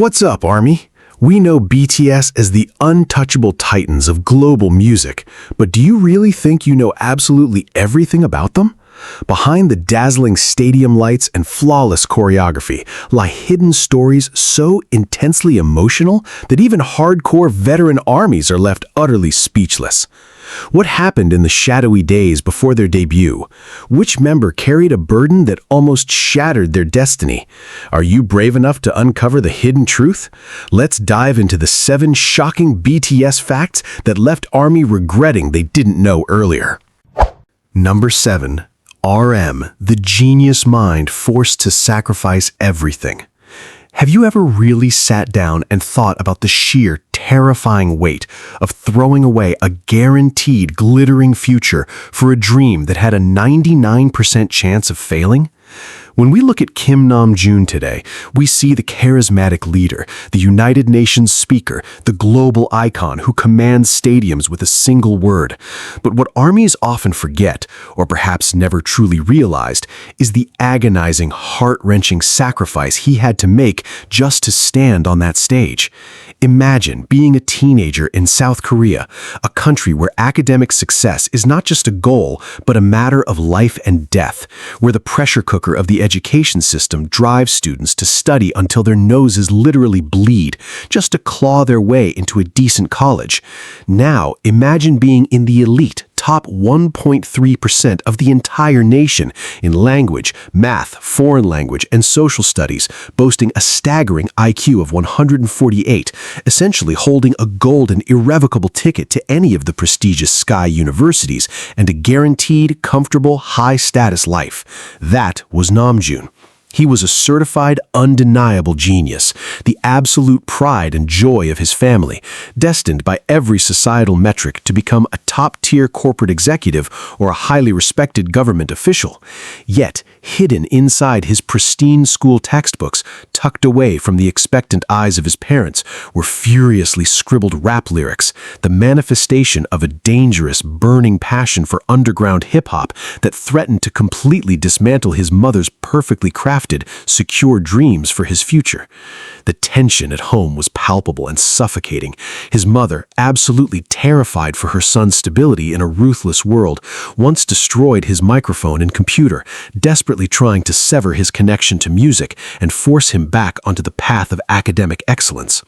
What's up, Army? We know BTS as the untouchable titans of global music, but do you really think you know absolutely everything about them? Behind the dazzling stadium lights and flawless choreography lie hidden stories so intensely emotional that even hardcore veteran armies are left utterly speechless. What happened in the shadowy days before their debut? Which member carried a burden that almost shattered their destiny? Are you brave enough to uncover the hidden truth? Let's dive into the 7 shocking BTS facts that left ARMY regretting they didn't know earlier. Number 7. RM, the genius mind forced to sacrifice everything. Have you ever really sat down and thought about the sheer, terrifying weight of throwing away a guaranteed, glittering future for a dream that had a 99% chance of failing? When we look at Kim Namjoon today, we see the charismatic leader, the United Nations speaker, the global icon who commands stadiums with a single word. But what armies often forget, or perhaps never truly realized, is the agonizing, heart-wrenching sacrifice he had to make just to stand on that stage. Imagine being a teenager in South Korea, a country where academic success is not just a goal, but a matter of life and death, where the pressure cooker of the education system drives students to study until their noses literally bleed, just to claw their way into a decent college. Now, imagine being in the elite, top 1.3% of the entire nation in language, math, foreign language, and social studies, boasting a staggering IQ of 148, essentially holding a golden, irrevocable ticket to any of the prestigious Sky universities and a guaranteed, comfortable, high-status life. That was Namjoon. He was a certified, undeniable genius, the absolute pride and joy of his family, destined by every societal metric to become a top-tier corporate executive or a highly respected government official. Yet, hidden inside his pristine school textbooks, tucked away from the expectant eyes of his parents, were furiously scribbled rap lyrics, the manifestation of a dangerous, burning passion for underground hip-hop that threatened to completely dismantle his mother's perfectly crafted, secure dreams for his future. The tension at home was palpable and suffocating. His mother, absolutely terrified for her son's stability in a ruthless world, once destroyed his microphone and computer, desperately trying to sever his connection to music and force him back onto the path of academic excellence.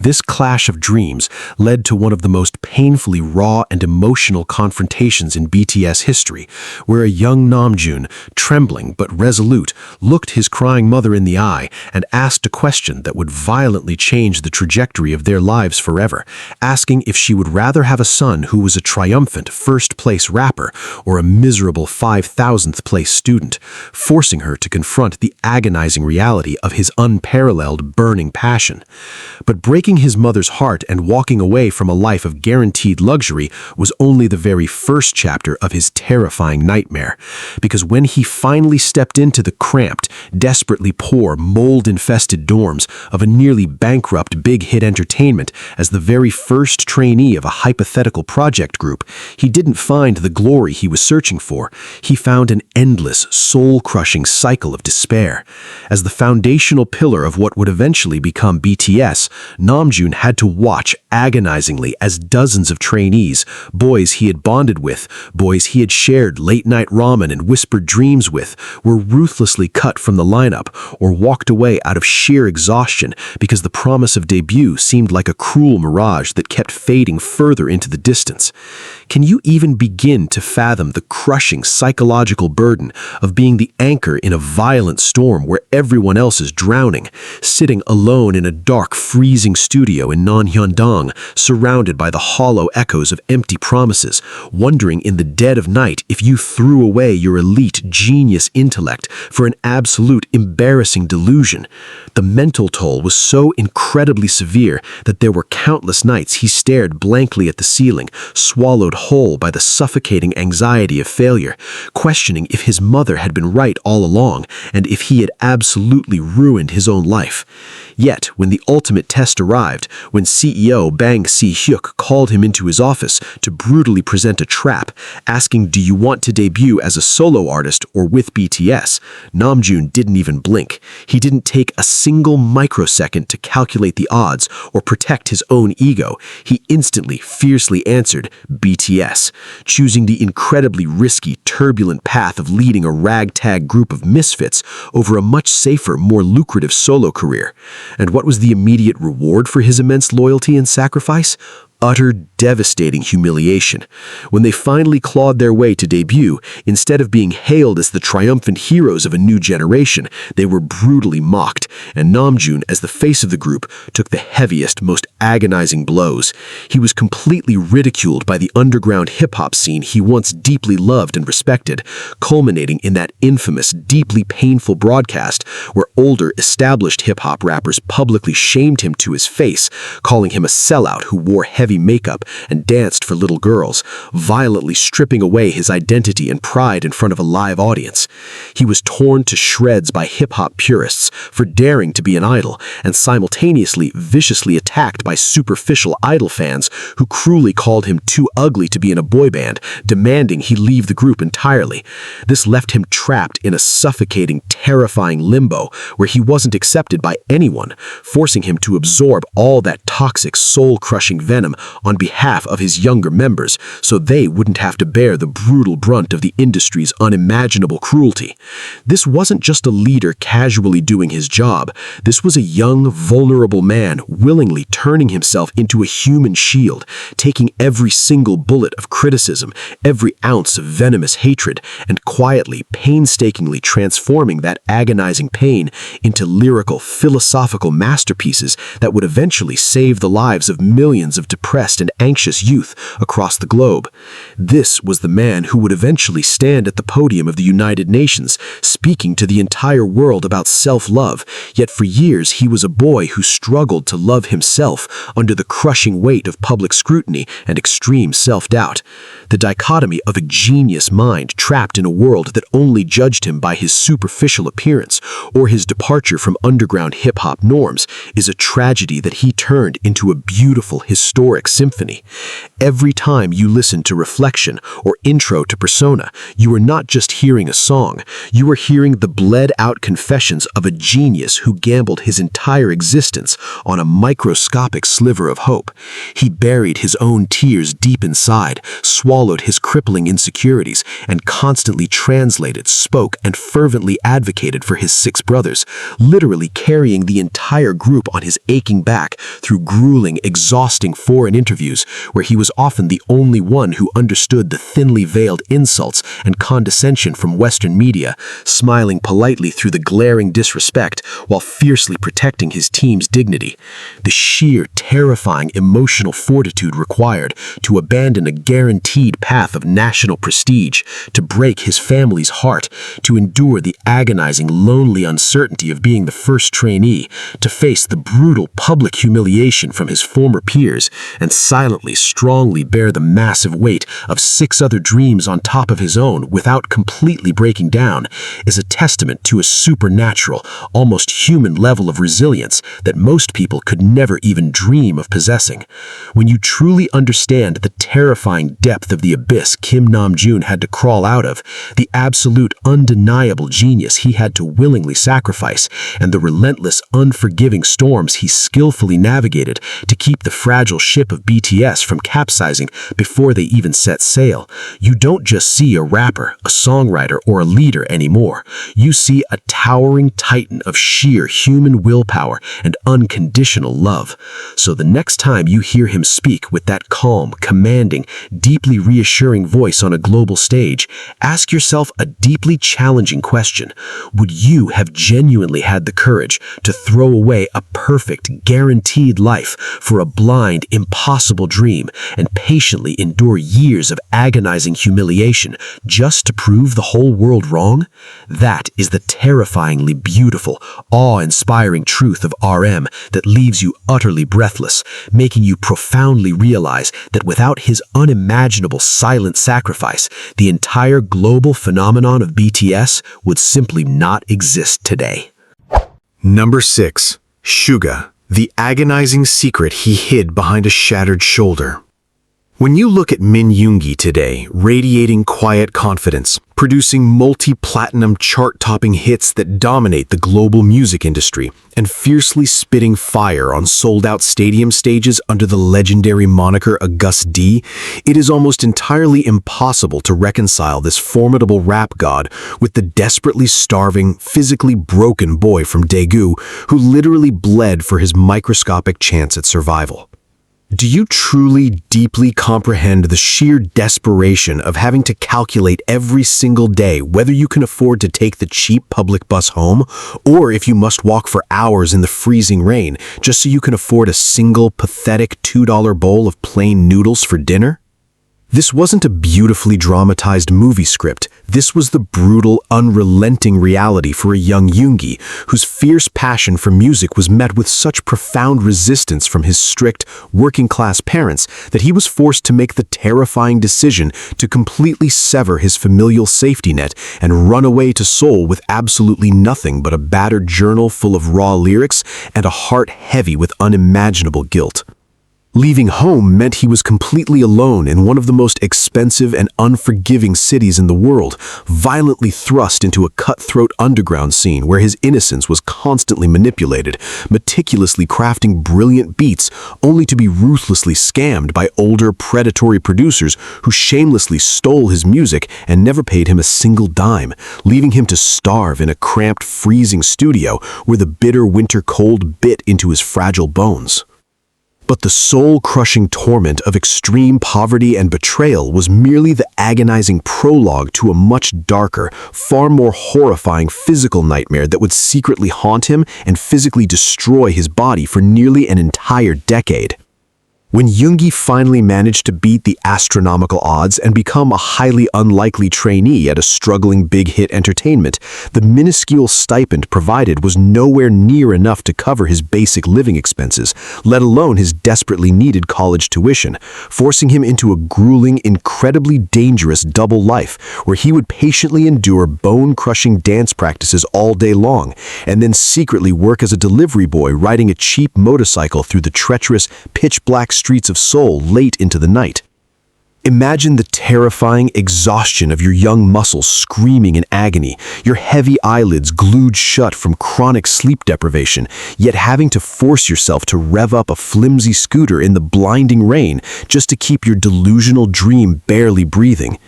This clash of dreams led to one of the most painfully raw and emotional confrontations in BTS history, where a young Namjoon, trembling but resolute, looked his crying mother in the eye and asked a question that would violently change the trajectory of their lives forever, asking if she would rather have a son who was a triumphant first-place rapper or a miserable 5,000th place student, forcing her to confront the agonizing reality of his unparalleled burning passion. But breaking his mother's heart and walking away from a life of guaranteed luxury was only the very first chapter of his terrifying nightmare, because when he finally stepped into the cramped, desperately poor, mold-infested dorms of a nearly bankrupt Big Hit Entertainment as the very first trainee of a hypothetical project group, he didn't find the glory he was searching for. He found an endless, soul-crushing cycle of despair. As the foundational pillar of what would eventually become BTS, Namjoon had to watch agonizingly as dozens of trainees, boys he had bonded with, boys he had shared late-night ramen and whispered dreams with, were ruthlessly cut from the lineup or walked away out of sheer exhaustion because the promise of debut seemed like a cruel mirage that kept fading further into the distance. Can you even begin to fathom the crushing psychological burden of being the anchor in a violent storm where everyone else is drowning, sitting alone in a dark, freezing studio in Nonhyundong, surrounded by the hollow echoes of empty promises, wondering in the dead of night if you threw away your elite genius intellect for an absolute embarrassing delusion? The mental toll was so incredibly severe that there were countless nights he stared blankly at the ceiling, swallowed whole by the suffocating anxiety of failure, questioning if his mother had been right all along and if he had absolutely ruined his own life. Yet, when the ultimate test arrived, arrived when CEO Bang Si-hyuk called him into his office to brutally present a trap, asking, "Do you want to debut as a solo artist or with BTS?" Namjoon didn't even blink. He didn't take a single microsecond to calculate the odds or protect his own ego. He instantly, fiercely answered BTS, choosing the incredibly risky, turbulent path of leading a ragtag group of misfits over a much safer, more lucrative solo career. And what was the immediate reward for his immense loyalty and sacrifice? Utter, devastating humiliation. When they finally clawed their way to debut, instead of being hailed as the triumphant heroes of a new generation, they were brutally mocked, and Namjoon, as the face of the group, took the heaviest, most agonizing blows. He was completely ridiculed by the underground hip-hop scene he once deeply loved and respected, culminating in that infamous, deeply painful broadcast where older, established hip-hop rappers publicly shamed him to his face, calling him a sellout who wore heavy makeup and danced for little girls, violently stripping away his identity and pride in front of a live audience. He was torn to shreds by hip-hop purists for daring to be an idol, and simultaneously viciously attacked by superficial idol fans who cruelly called him too ugly to be in a boy band, demanding he leave the group entirely. This left him trapped in a suffocating, terrifying limbo where he wasn't accepted by anyone, forcing him to absorb all that toxic, soul-crushing venom on behalf of his younger members so they wouldn't have to bear the brutal brunt of the industry's unimaginable cruelty. This wasn't just a leader casually doing his job. This was a young, vulnerable man willingly turning himself into a human shield, taking every single bullet of criticism, every ounce of venomous hatred, and quietly, painstakingly transforming that agonizing pain into lyrical, philosophical masterpieces that would eventually save the lives of millions of depressed and anxious youth across the globe. This was the man who would eventually stand at the podium of the United Nations, speaking to the entire world about self-love, yet for years he was a boy who struggled to love himself under the crushing weight of public scrutiny and extreme self-doubt. The dichotomy of a genius mind trapped in a world that only judged him by his superficial appearance or his departure from underground hip-hop norms is a tragedy that he turned into a beautiful, historic symphony. Every time you listen to Reflection or Intro to Persona, you are not just hearing a song, you are hearing the bled-out confessions of a genius who gambled his entire existence on a microscopic sliver of hope. He buried his own tears deep inside, swallowed his crippling insecurities, and constantly translated, spoke, and fervently advocated for his 6 brothers, literally carrying the entire group on his aching back through grueling, exhausting foreign interviews where he was often the only one who understood the thinly veiled insults and condescension from Western media, smiling politely through the glaring disrespect while fiercely protecting his team's dignity. The sheer, terrifying emotional fortitude required to abandon a guaranteed path of national prestige, to break his family's heart, to endure the agonizing, lonely uncertainty of being the first trainee, to face the brutal public humiliation from his former peers, and silently, strongly bear the massive weight of 6 other dreams on top of his own without completely breaking down, is a testament to a supernatural, almost human level of resilience that most people could never even dream of possessing. When you truly understand the terrifying depth of the abyss Kim Namjoon had to crawl out of, the absolute undeniable genius he had to willingly sacrifice, and the relentless, unforgiving storms he skillfully navigated to keep the fragile ship of BTS from capsizing before they even set sail, you don't just see a rapper, a songwriter, or a leader anymore. You see a towering titan of sheer human willpower and unconditional love. So the next time you hear him speak with that calm, commanding, deeply reassuring voice on a global stage, ask yourself a deeply challenging question. Would you have genuinely had the courage to throw away a perfect, guaranteed life for a blind, impossible dream and patiently endure years of agonizing humiliation just to prove the whole world wrong? That is the terrifyingly beautiful, awe-inspiring truth of RM that leaves you utterly breathless, making you profoundly realize that without his unimaginable silent sacrifice, the entire global phenomenon of BTS would simply not exist today. Number 6. Suga, The agonizing secret he hid behind a shattered shoulder. When you look at Min Yoongi today, radiating quiet confidence, producing multi-platinum chart-topping hits that dominate the global music industry, and fiercely spitting fire on sold-out stadium stages under the legendary moniker August D, it is almost entirely impossible to reconcile this formidable rap god with the desperately starving, physically broken boy from Daegu who literally bled for his microscopic chance at survival. Do you truly, deeply comprehend the sheer desperation of having to calculate every single day whether you can afford to take the cheap public bus home, or if you must walk for hours in the freezing rain just so you can afford a single, pathetic $2 bowl of plain noodles for dinner? This wasn't a beautifully dramatized movie script. This was the brutal, unrelenting reality for a young Yoongi, whose fierce passion for music was met with such profound resistance from his strict, working-class parents that he was forced to make the terrifying decision to completely sever his familial safety net and run away to Seoul with absolutely nothing but a battered journal full of raw lyrics and a heart heavy with unimaginable guilt. Leaving home meant he was completely alone in one of the most expensive and unforgiving cities in the world, violently thrust into a cutthroat underground scene where his innocence was constantly manipulated, meticulously crafting brilliant beats only to be ruthlessly scammed by older, predatory producers who shamelessly stole his music and never paid him a single dime, leaving him to starve in a cramped, freezing studio where the bitter winter cold bit into his fragile bones. But the soul-crushing torment of extreme poverty and betrayal was merely the agonizing prologue to a much darker, far more horrifying physical nightmare that would secretly haunt him and physically destroy his body for nearly an entire decade. When Yoongi finally managed to beat the astronomical odds and become a highly unlikely trainee at a struggling big-hit entertainment, the minuscule stipend provided was nowhere near enough to cover his basic living expenses, let alone his desperately needed college tuition, forcing him into a grueling, incredibly dangerous double life where he would patiently endure bone-crushing dance practices all day long and then secretly work as a delivery boy riding a cheap motorcycle through the treacherous, pitch-black streets of Seoul late into the night. Imagine the terrifying exhaustion of your young muscles screaming in agony, your heavy eyelids glued shut from chronic sleep deprivation, yet having to force yourself to rev up a flimsy scooter in the blinding rain just to keep your delusional dream barely breathing.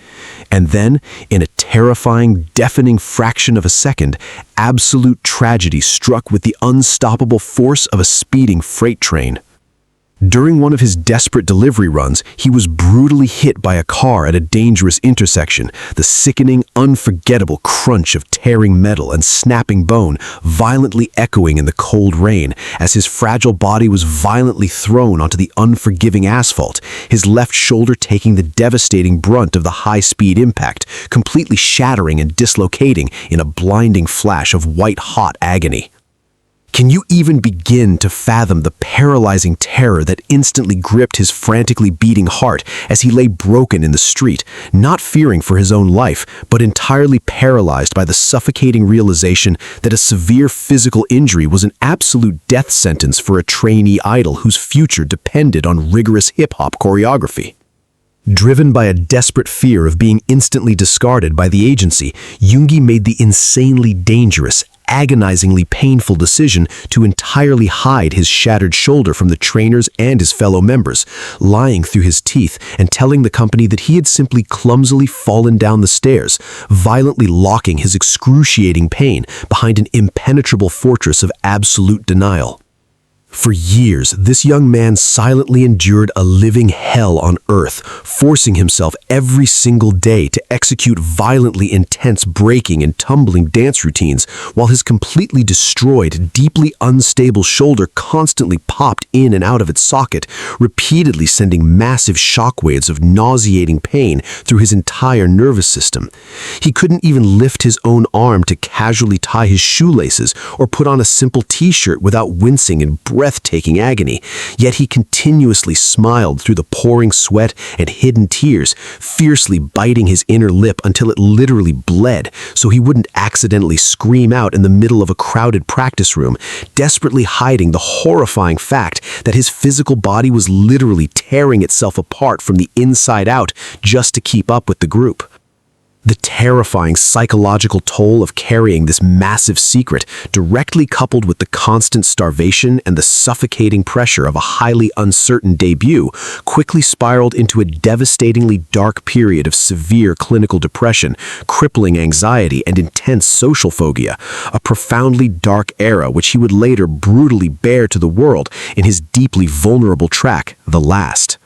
And then, in a terrifying, deafening fraction of a second, absolute tragedy struck with the unstoppable force of a speeding freight train. During one of his desperate delivery runs, he was brutally hit by a car at a dangerous intersection, the sickening, unforgettable crunch of tearing metal and snapping bone violently echoing in the cold rain as his fragile body was violently thrown onto the unforgiving asphalt, his left shoulder taking the devastating brunt of the high-speed impact, completely shattering and dislocating in a blinding flash of white-hot agony. Can you even begin to fathom the paralyzing terror that instantly gripped his frantically beating heart as he lay broken in the street, not fearing for his own life, but entirely paralyzed by the suffocating realization that a severe physical injury was an absolute death sentence for a trainee idol whose future depended on rigorous hip-hop choreography? Driven by a desperate fear of being instantly discarded by the agency, Yoongi made the insanely dangerous, agonizingly painful decision to entirely hide his shattered shoulder from the trainers and his fellow members, lying through his teeth and telling the company that he had simply clumsily fallen down the stairs, violently locking his excruciating pain behind an impenetrable fortress of absolute denial. For years, this young man silently endured a living hell on earth, forcing himself every single day to execute violently intense breaking and tumbling dance routines, while his completely destroyed, deeply unstable shoulder constantly popped in and out of its socket, repeatedly sending massive shockwaves of nauseating pain through his entire nervous system. He couldn't even lift his own arm to casually tie his shoelaces or put on a simple t-shirt without wincing and breathtaking agony, yet he continuously smiled through the pouring sweat and hidden tears, fiercely biting his inner lip until it literally bled so he wouldn't accidentally scream out in the middle of a crowded practice room, desperately hiding the horrifying fact that his physical body was literally tearing itself apart from the inside out just to keep up with the group. The terrifying psychological toll of carrying this massive secret, directly coupled with the constant starvation and the suffocating pressure of a highly uncertain debut, quickly spiraled into a devastatingly dark period of severe clinical depression, crippling anxiety, and intense social phobia, a profoundly dark era which he would later brutally bare to the world in his deeply vulnerable track, The Last.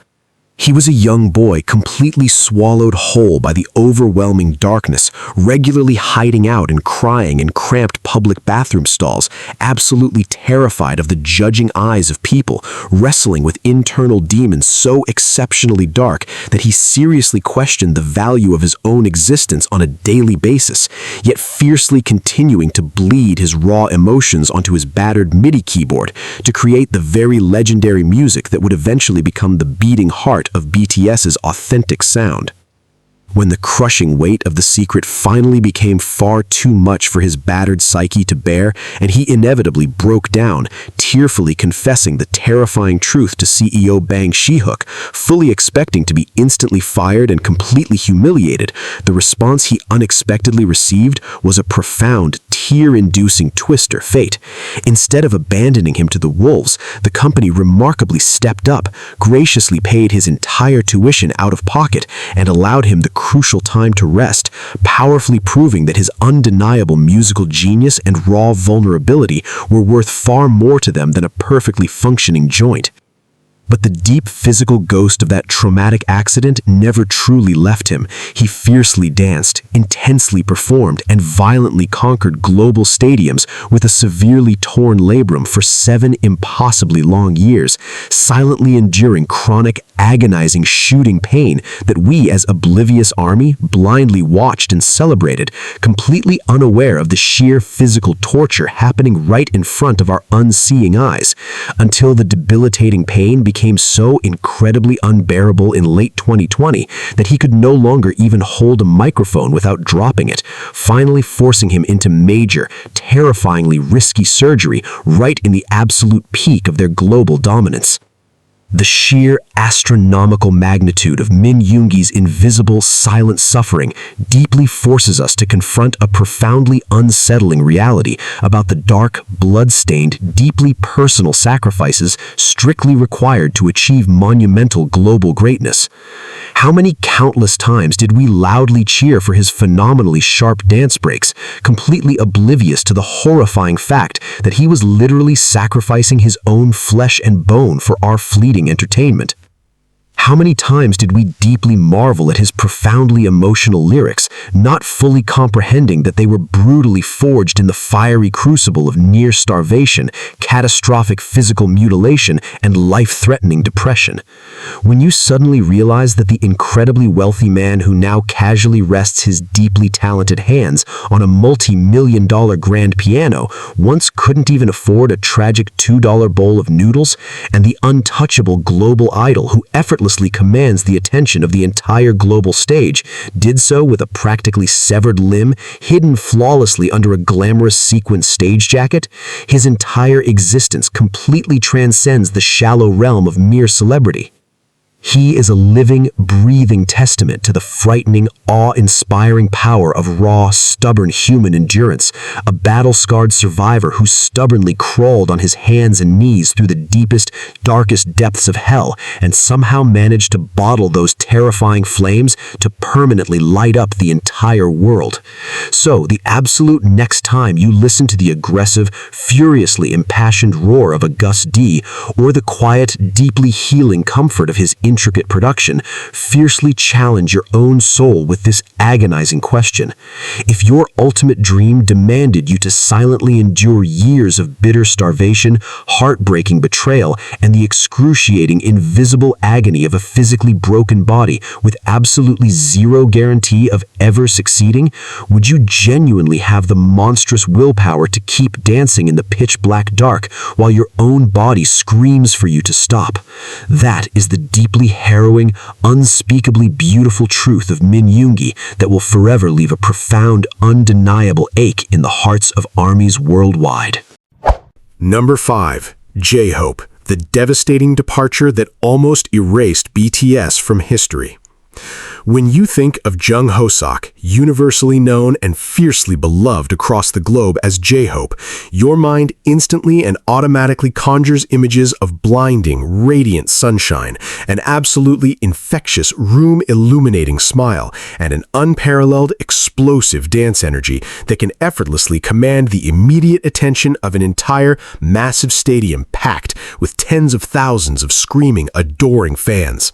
He was a young boy completely swallowed whole by the overwhelming darkness, regularly hiding out and crying in cramped public bathroom stalls, absolutely terrified of the judging eyes of people, wrestling with internal demons so exceptionally dark that he seriously questioned the value of his own existence on a daily basis, yet fiercely continuing to bleed his raw emotions onto his battered MIDI keyboard to create the very legendary music that would eventually become the beating heart of BTS's authentic sound. When the crushing weight of the secret finally became far too much for his battered psyche to bear, and he inevitably broke down, tearfully confessing the terrifying truth to CEO Bang Si-hyuk, fully expecting to be instantly fired and completely humiliated, the response he unexpectedly received was a profound, tear-inducing twist or fate. Instead of abandoning him to the wolves, the company remarkably stepped up, graciously paid his entire tuition out of pocket, and allowed him the crucial time to rest, powerfully proving that his undeniable musical genius and raw vulnerability were worth far more to them than a perfectly functioning joint. But the deep physical ghost of that traumatic accident never truly left him. He fiercely danced, intensely performed, and violently conquered global stadiums with a severely torn labrum for 7 impossibly long years, silently enduring chronic, agonizing shooting pain that we as oblivious army blindly watched and celebrated, completely unaware of the sheer physical torture happening right in front of our unseeing eyes, until the debilitating pain became so incredibly unbearable in late 2020 that he could no longer even hold a microphone without dropping it, finally forcing him into major, terrifyingly risky surgery right in the absolute peak of their global dominance. The sheer astronomical magnitude of Min Yoongi's invisible, silent suffering deeply forces us to confront a profoundly unsettling reality about the dark, blood-stained, deeply personal sacrifices strictly required to achieve monumental global greatness. How many countless times did we loudly cheer for his phenomenally sharp dance breaks, completely oblivious to the horrifying fact that he was literally sacrificing his own flesh and bone for our fleeting entertainment? How many times did we deeply marvel at his profoundly emotional lyrics, not fully comprehending that they were brutally forged in the fiery crucible of near starvation, catastrophic physical mutilation, and life-threatening depression? When you suddenly realize that the incredibly wealthy man who now casually rests his deeply talented hands on a multi-million-dollar grand piano once couldn't even afford a tragic $2 bowl of noodles, and the untouchable global idol who effortlessly commands the attention of the entire global stage did so with a practically severed limb hidden flawlessly under a glamorous sequin stage jacket, his entire existence completely transcends the shallow realm of mere celebrity. He is a living, breathing testament to the frightening, awe-inspiring power of raw, stubborn human endurance, a battle-scarred survivor who stubbornly crawled on his hands and knees through the deepest, darkest depths of hell and somehow managed to bottle those terrifying flames to permanently light up the entire world. So, the absolute next time you listen to the aggressive, furiously impassioned roar of a Gus D, or the quiet, deeply healing comfort of his intricate production, fiercely challenge your own soul with this agonizing question. If your ultimate dream demanded you to silently endure years of bitter starvation, heartbreaking betrayal, and the excruciating invisible agony of a physically broken body with absolutely zero guarantee of ever succeeding, would you genuinely have the monstrous willpower to keep dancing in the pitch-black dark while your own body screams for you to stop? That is the deeply harrowing, unspeakably beautiful truth of Min Yoongi that will forever leave a profound, undeniable ache in the hearts of armies worldwide. Number 5. J-Hope, the devastating departure that almost erased BTS from history. When you think of Jung Ho-sok, universally known and fiercely beloved across the globe as J-Hope, your mind instantly and automatically conjures images of blinding, radiant sunshine, an absolutely infectious, room-illuminating smile, and an unparalleled, explosive dance energy that can effortlessly command the immediate attention of an entire, massive stadium packed with tens of thousands of screaming, adoring fans.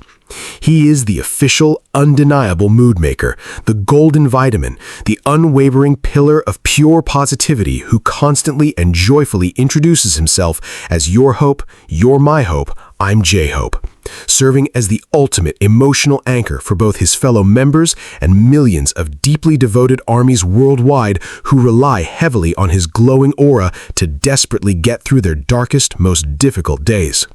He is the official, undeniable mood maker, the golden vitamin, the unwavering pillar of pure positivity who constantly and joyfully introduces himself as your hope, you're my hope, I'm J-Hope, serving as the ultimate emotional anchor for both his fellow members and millions of deeply devoted armies worldwide who rely heavily on his glowing aura to desperately get through their darkest, most difficult days.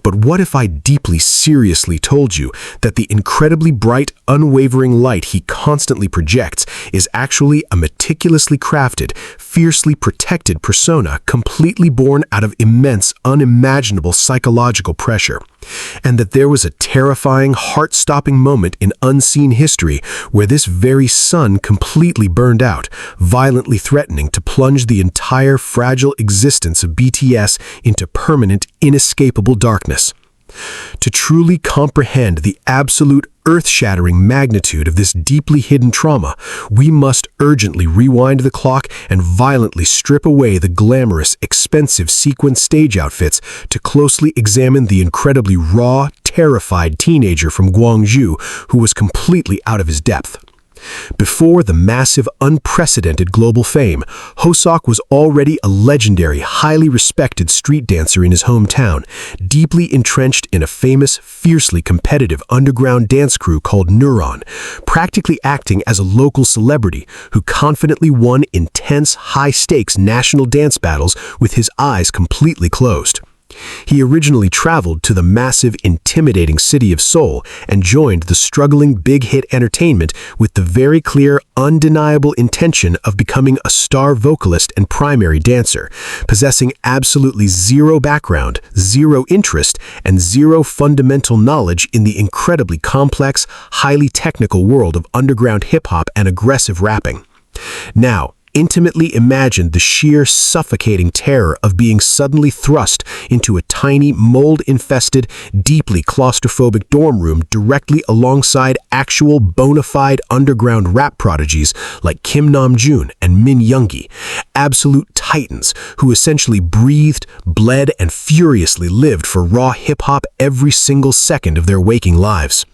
But what if I deeply seriously told you that the incredibly bright, unwavering light he constantly projects is actually a meticulously crafted, fiercely protected persona completely born out of immense, unimaginable psychological pressure? And that there was a terrifying, heart-stopping moment in unseen history where this very sun completely burned out, violently threatening to plunge the entire fragile existence of BTS into permanent, inescapable darkness. To truly comprehend the absolute earth-shattering magnitude of this deeply hidden trauma, we must urgently rewind the clock and violently strip away the glamorous, expensive sequin stage outfits to closely examine the incredibly raw, terrified teenager from Gwangju who was completely out of his depth. Before the massive, unprecedented global fame, Ho-sok was already a legendary, highly respected street dancer in his hometown, deeply entrenched in a famous, fiercely competitive underground dance crew called Neuron, practically acting as a local celebrity who confidently won intense, high-stakes national dance battles with his eyes completely closed. He originally traveled to the massive, intimidating city of Seoul and joined the struggling Big Hit Entertainment with the very clear, undeniable intention of becoming a star vocalist and primary dancer, possessing absolutely zero background, zero interest, and zero fundamental knowledge in the incredibly complex, highly technical world of underground hip-hop and aggressive rapping. Now, intimately imagine the sheer suffocating terror of being suddenly thrust into a tiny, mold-infested, deeply claustrophobic dorm room directly alongside actual bona fide underground rap prodigies like Kim Namjoon and Min Yoongi, absolute titans who essentially breathed, bled, and furiously lived for raw hip-hop every single second of their waking lives.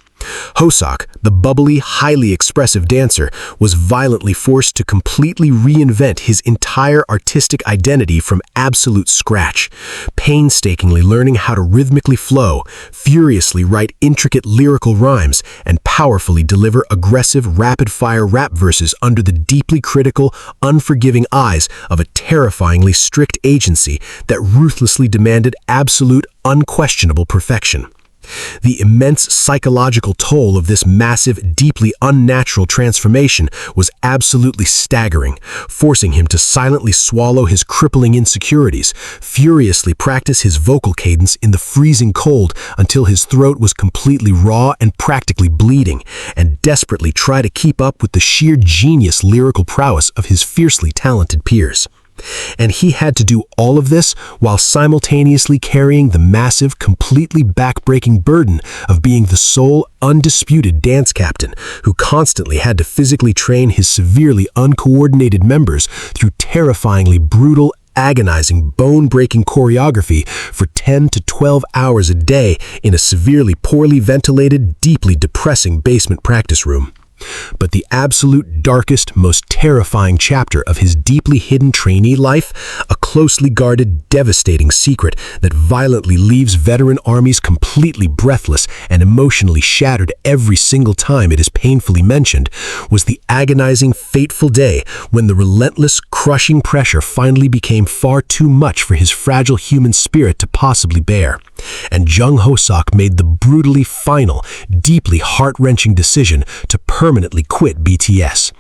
Ho-sok, the bubbly, highly expressive dancer, was violently forced to completely reinvent his entire artistic identity from absolute scratch, painstakingly learning how to rhythmically flow, furiously write intricate lyrical rhymes, and powerfully deliver aggressive, rapid-fire rap verses under the deeply critical, unforgiving eyes of a terrifyingly strict agency that ruthlessly demanded absolute, unquestionable perfection. The immense psychological toll of this massive, deeply unnatural transformation was absolutely staggering, forcing him to silently swallow his crippling insecurities, furiously practice his vocal cadence in the freezing cold until his throat was completely raw and practically bleeding, and desperately try to keep up with the sheer genius lyrical prowess of his fiercely talented peers. And he had to do all of this while simultaneously carrying the massive, completely back-breaking burden of being the sole, undisputed dance captain who constantly had to physically train his severely uncoordinated members through terrifyingly brutal, agonizing, bone-breaking choreography for 10 to 12 hours a day in a severely poorly ventilated, deeply depressing basement practice room. But the absolute darkest, most terrifying chapter of his deeply hidden trainee life, a closely guarded, devastating secret that violently leaves veteran armies completely breathless and emotionally shattered every single time it is painfully mentioned, was the agonizing, fateful day when the relentless, crushing pressure finally became far too much for his fragile human spirit to possibly bear. And Jung Ho-sok made the brutally final, deeply heart-wrenching decision to permanently quit BTS.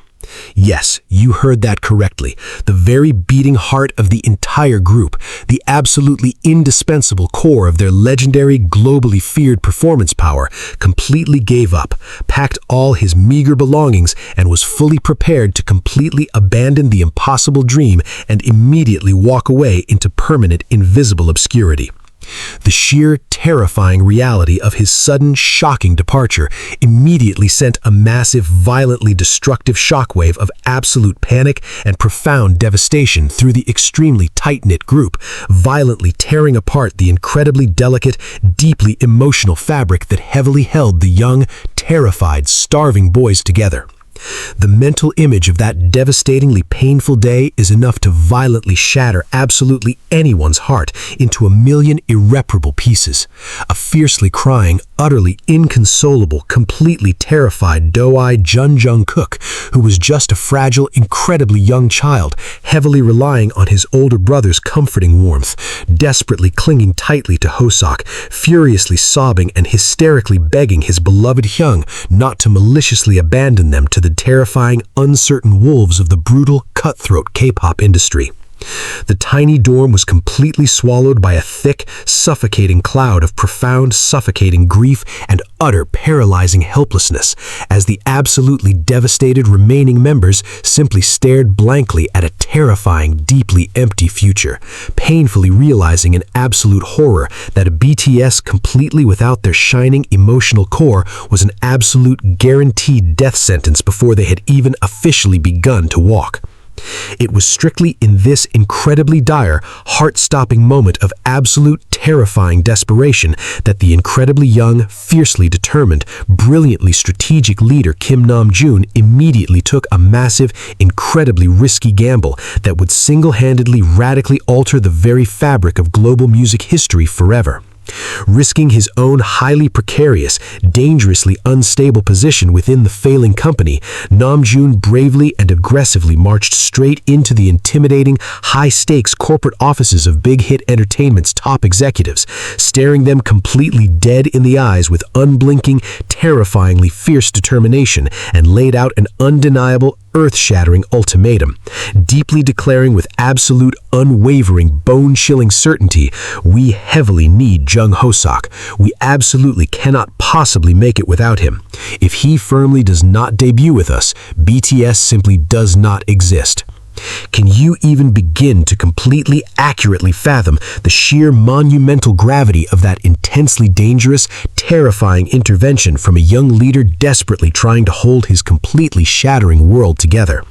Yes, you heard that correctly. The very beating heart of the entire group, the absolutely indispensable core of their legendary, globally feared performance power, completely gave up, packed all his meager belongings, and was fully prepared to completely abandon the impossible dream and immediately walk away into permanent, invisible obscurity. The sheer, terrifying reality of his sudden, shocking departure immediately sent a massive, violently destructive shockwave of absolute panic and profound devastation through the extremely tight-knit group, violently tearing apart the incredibly delicate, deeply emotional fabric that heavily held the young, terrified, starving boys together. The mental image of that devastatingly painful day is enough to violently shatter absolutely anyone's heart into a million irreparable pieces. A fiercely crying, utterly inconsolable, completely terrified doe-eyed Jungkook, who was just a fragile, incredibly young child, heavily relying on his older brother's comforting warmth, desperately clinging tightly to Ho-sok, furiously sobbing and hysterically begging his beloved Hyung not to maliciously abandon them to the terrifying, uncertain wolves of the brutal, cutthroat K-pop industry. The tiny dorm was completely swallowed by a thick, suffocating cloud of profound, suffocating grief and utter, paralyzing helplessness, as the absolutely devastated remaining members simply stared blankly at a terrifying, deeply empty future, painfully realizing in absolute horror that a BTS completely without their shining emotional core was an absolute guaranteed death sentence before they had even officially begun to walk. It was strictly in this incredibly dire, heart-stopping moment of absolute, terrifying desperation that the incredibly young, fiercely determined, brilliantly strategic leader Kim Namjoon immediately took a massive, incredibly risky gamble that would single-handedly radically alter the very fabric of global music history forever. Risking his own highly precarious, dangerously unstable position within the failing company, Namjoon bravely and aggressively marched straight into the intimidating, high-stakes corporate offices of Big Hit Entertainment's top executives, staring them completely dead in the eyes with unblinking, terrifyingly fierce determination, and laid out an undeniable, earth-shattering ultimatum, deeply declaring with absolute, unwavering, bone-chilling certainty, "We heavily need Jung Ho-sok. We absolutely cannot possibly make it without him. If he firmly does not debut with us, BTS simply does not exist." Can you even begin to completely accurately fathom the sheer monumental gravity of that intensely dangerous, terrifying intervention from a young leader desperately trying to hold his completely shattering world together?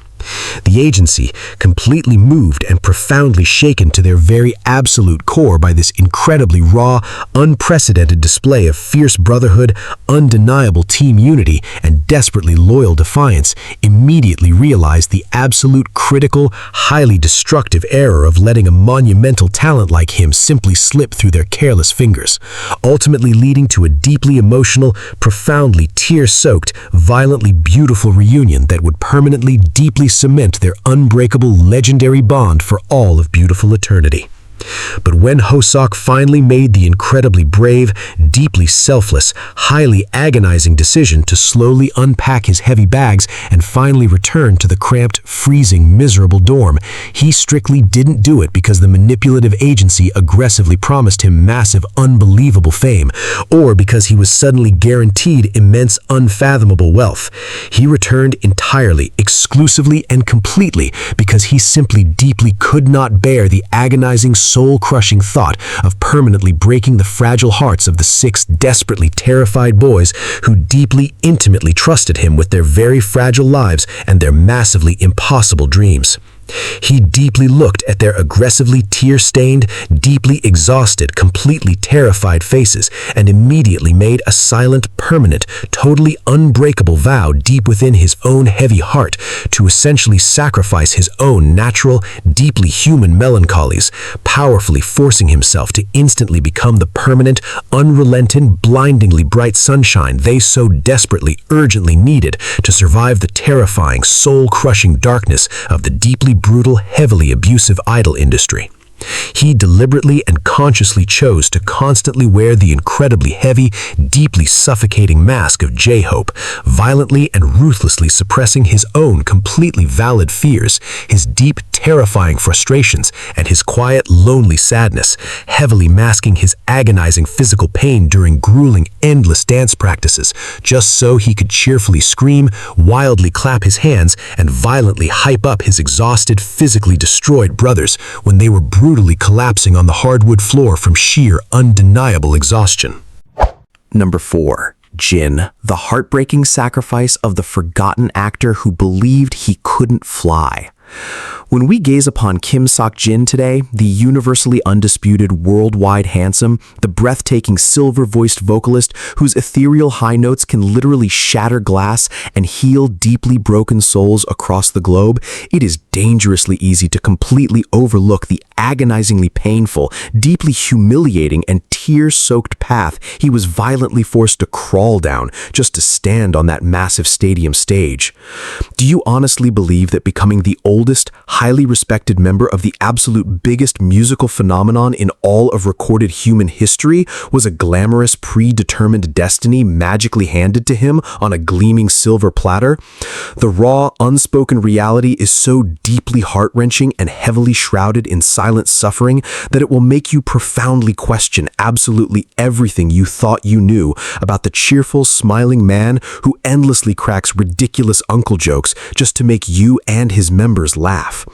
The agency, completely moved and profoundly shaken to their very absolute core by this incredibly raw, unprecedented display of fierce brotherhood, undeniable team unity, and desperately loyal defiance, immediately realized the absolute critical, highly destructive error of letting a monumental talent like him simply slip through their careless fingers, ultimately leading to a deeply emotional, profoundly tear-soaked, violently beautiful reunion that would permanently, deeply cement their unbreakable, legendary bond for all of beautiful eternity. But when Ho-sok finally made the incredibly brave, deeply selfless, highly agonizing decision to slowly unpack his heavy bags and finally return to the cramped, freezing, miserable dorm, he strictly didn't do it because the manipulative agency aggressively promised him massive, unbelievable fame, or because he was suddenly guaranteed immense, unfathomable wealth. He returned entirely, exclusively, and completely because he simply deeply could not bear the agonizing, soul-crushing thought of permanently breaking the fragile hearts of the 6 desperately terrified boys who deeply, intimately trusted him with their very fragile lives and their massively impossible dreams. He deeply looked at their aggressively tear-stained, deeply exhausted, completely terrified faces and immediately made a silent, permanent, totally unbreakable vow deep within his own heavy heart to essentially sacrifice his own natural, deeply human melancholies, powerfully forcing himself to instantly become the permanent, unrelenting, blindingly bright sunshine they so desperately, urgently needed to survive the terrifying, soul-crushing darkness of the deeply brutal, heavily abusive idol industry. He deliberately and consciously chose to constantly wear the incredibly heavy, deeply suffocating mask of J-Hope, violently and ruthlessly suppressing his own completely valid fears, his deep, terrifying frustrations, and his quiet, lonely sadness, heavily masking his agonizing physical pain during grueling, endless dance practices, just so he could cheerfully scream, wildly clap his hands, and violently hype up his exhausted, physically destroyed brothers when they were brutally collapsing on the hardwood floor from sheer, undeniable exhaustion. Number 4. Jin, the heartbreaking sacrifice of the forgotten actor who believed he couldn't fly. When we gaze upon Kim Sok-jin today, the universally undisputed, worldwide handsome, the breathtaking silver-voiced vocalist whose ethereal high notes can literally shatter glass and heal deeply broken souls across the globe, it is dangerously easy to completely overlook the agonizingly painful, deeply humiliating, and tear-soaked path he was violently forced to crawl down just to stand on that massive stadium stage. Do you honestly believe that becoming the oldest, highly respected member of the absolute biggest musical phenomenon in all of recorded human history was a glamorous, predetermined destiny magically handed to him on a gleaming silver platter? The raw, unspoken reality is so deeply heart-wrenching and heavily shrouded in silent suffering that it will make you profoundly question absolutely everything you thought you knew about the cheerful, smiling man who endlessly cracks ridiculous uncle jokes just to make you and his members laugh.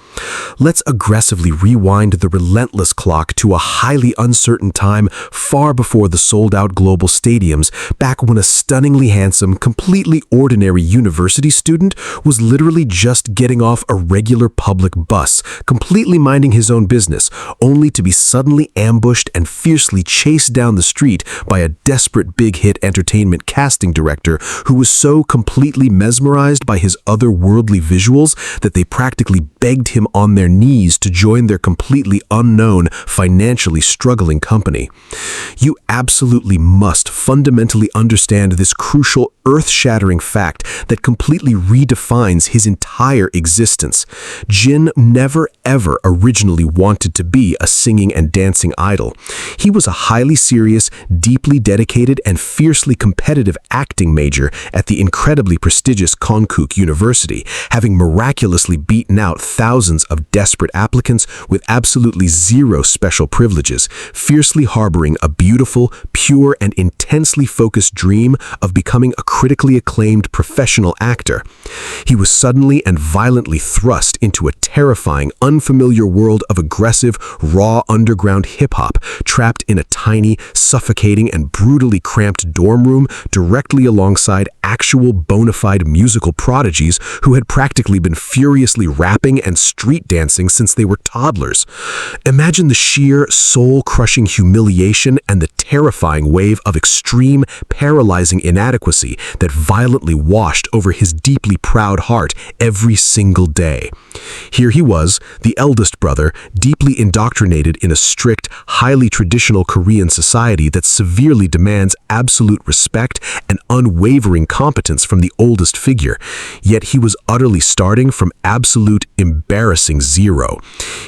Let's aggressively rewind the relentless clock to a highly uncertain time far before the sold-out global stadiums, back when a stunningly handsome, completely ordinary university student was literally just getting off a regular public bus, completely minding his own business, only to be suddenly ambushed and fiercely chased down the street by a desperate big-hit entertainment casting director who was so completely mesmerized by his otherworldly visuals that they practically begged him on their knees to join their completely unknown, financially struggling company. You absolutely must fundamentally understand this crucial, earth-shattering fact that completely redefines his entire existence. Jin never ever originally wanted to be a singing and dancing idol. He was a highly serious, deeply dedicated, and fiercely competitive acting major at the incredibly prestigious Jungkook University, having miraculously beaten out thousands of desperate applicants with absolutely zero special privileges, fiercely harboring a beautiful, pure, and intensely focused dream of becoming a critically acclaimed professional actor. He was suddenly and violently thrust into a terrifying, unfamiliar world of aggressive, raw underground hip-hop, trapped in a tiny, suffocating, and brutally cramped dorm room directly alongside actual bona fide musical prodigies who had practically been furiously rapping and street dancing since they were toddlers. Imagine the sheer, soul-crushing humiliation and the terrifying wave of extreme, paralyzing inadequacy that violently washed over his deeply proud heart every single day. Here he was, the eldest brother, deeply indoctrinated in a strict, highly traditional Korean society that severely demands absolute respect and unwavering competence from the oldest figure. Yet he was utterly starting from absolute, embarrassing zero.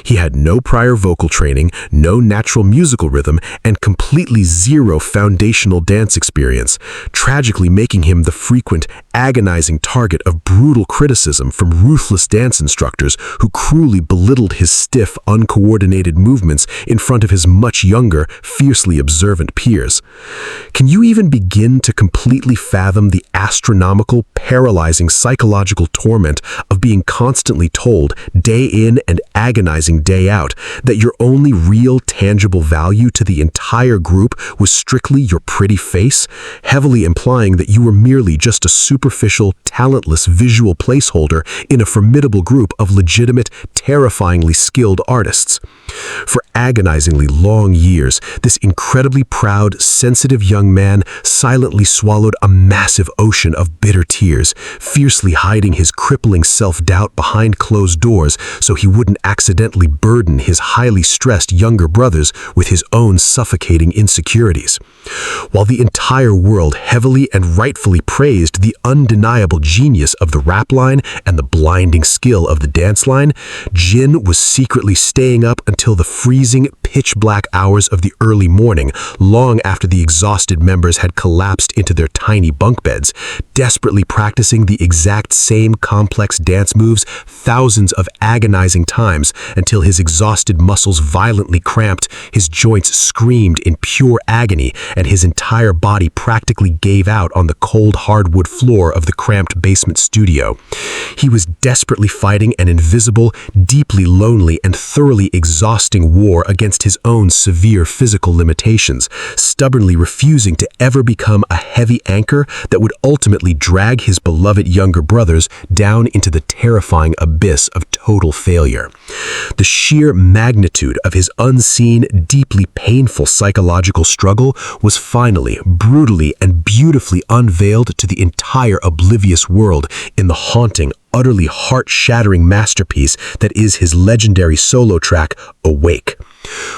He had no prior vocal training, no natural musical rhythm, and completely zero foundational dance experience, tragically making him the frequent, agonizing target of brutal criticism from ruthless dance instructors who cruelly belittled his stiff, uncoordinated movements in front of his much younger, fiercely observant peers. Can you even begin to completely fathom the astronomical, paralyzing psychological torment of being constantly told, day in and agonizing day out, that your only real, tangible value to the entire group was strictly your pretty face, heavily implying that you were merely just a superficial, talentless visual placeholder in a formidable group of legitimate, terrifyingly skilled artists. For agonizingly long years, this incredibly proud, sensitive young man silently swallowed a massive ocean of bitter tears, fiercely hiding his crippling self-doubt behind closed doors so he wouldn't accidentally burden his highly stressed younger brothers with his own suffocating insecurities. While the entire world heavily and rightfully praised the undeniable genius of the rap line and the blinding skill of the dance line, Jin was secretly staying up until the freezing, pitch-black hours of the early morning, long after the exhausted members had collapsed into their tiny bunk beds, desperately practicing the exact same complex dance moves thousands of agonizing times until his exhausted muscles violently cramped, his joints screamed in pure agony, and his entire body practically gave out on the cold hardwood floor of the cramped basement studio. He was desperately fighting an invisible, deeply lonely, and thoroughly exhausting war against his own severe physical limitations, stubbornly refusing to ever become a heavy anchor that would ultimately drag his beloved younger brothers down into the terrifying abyss of total failure. The sheer magnitude of his unseen, deeply painful psychological struggle was finally, brutally, and beautifully unveiled to the entire oblivious world in the haunting, utterly heart-shattering masterpiece that is his legendary solo track, Awake.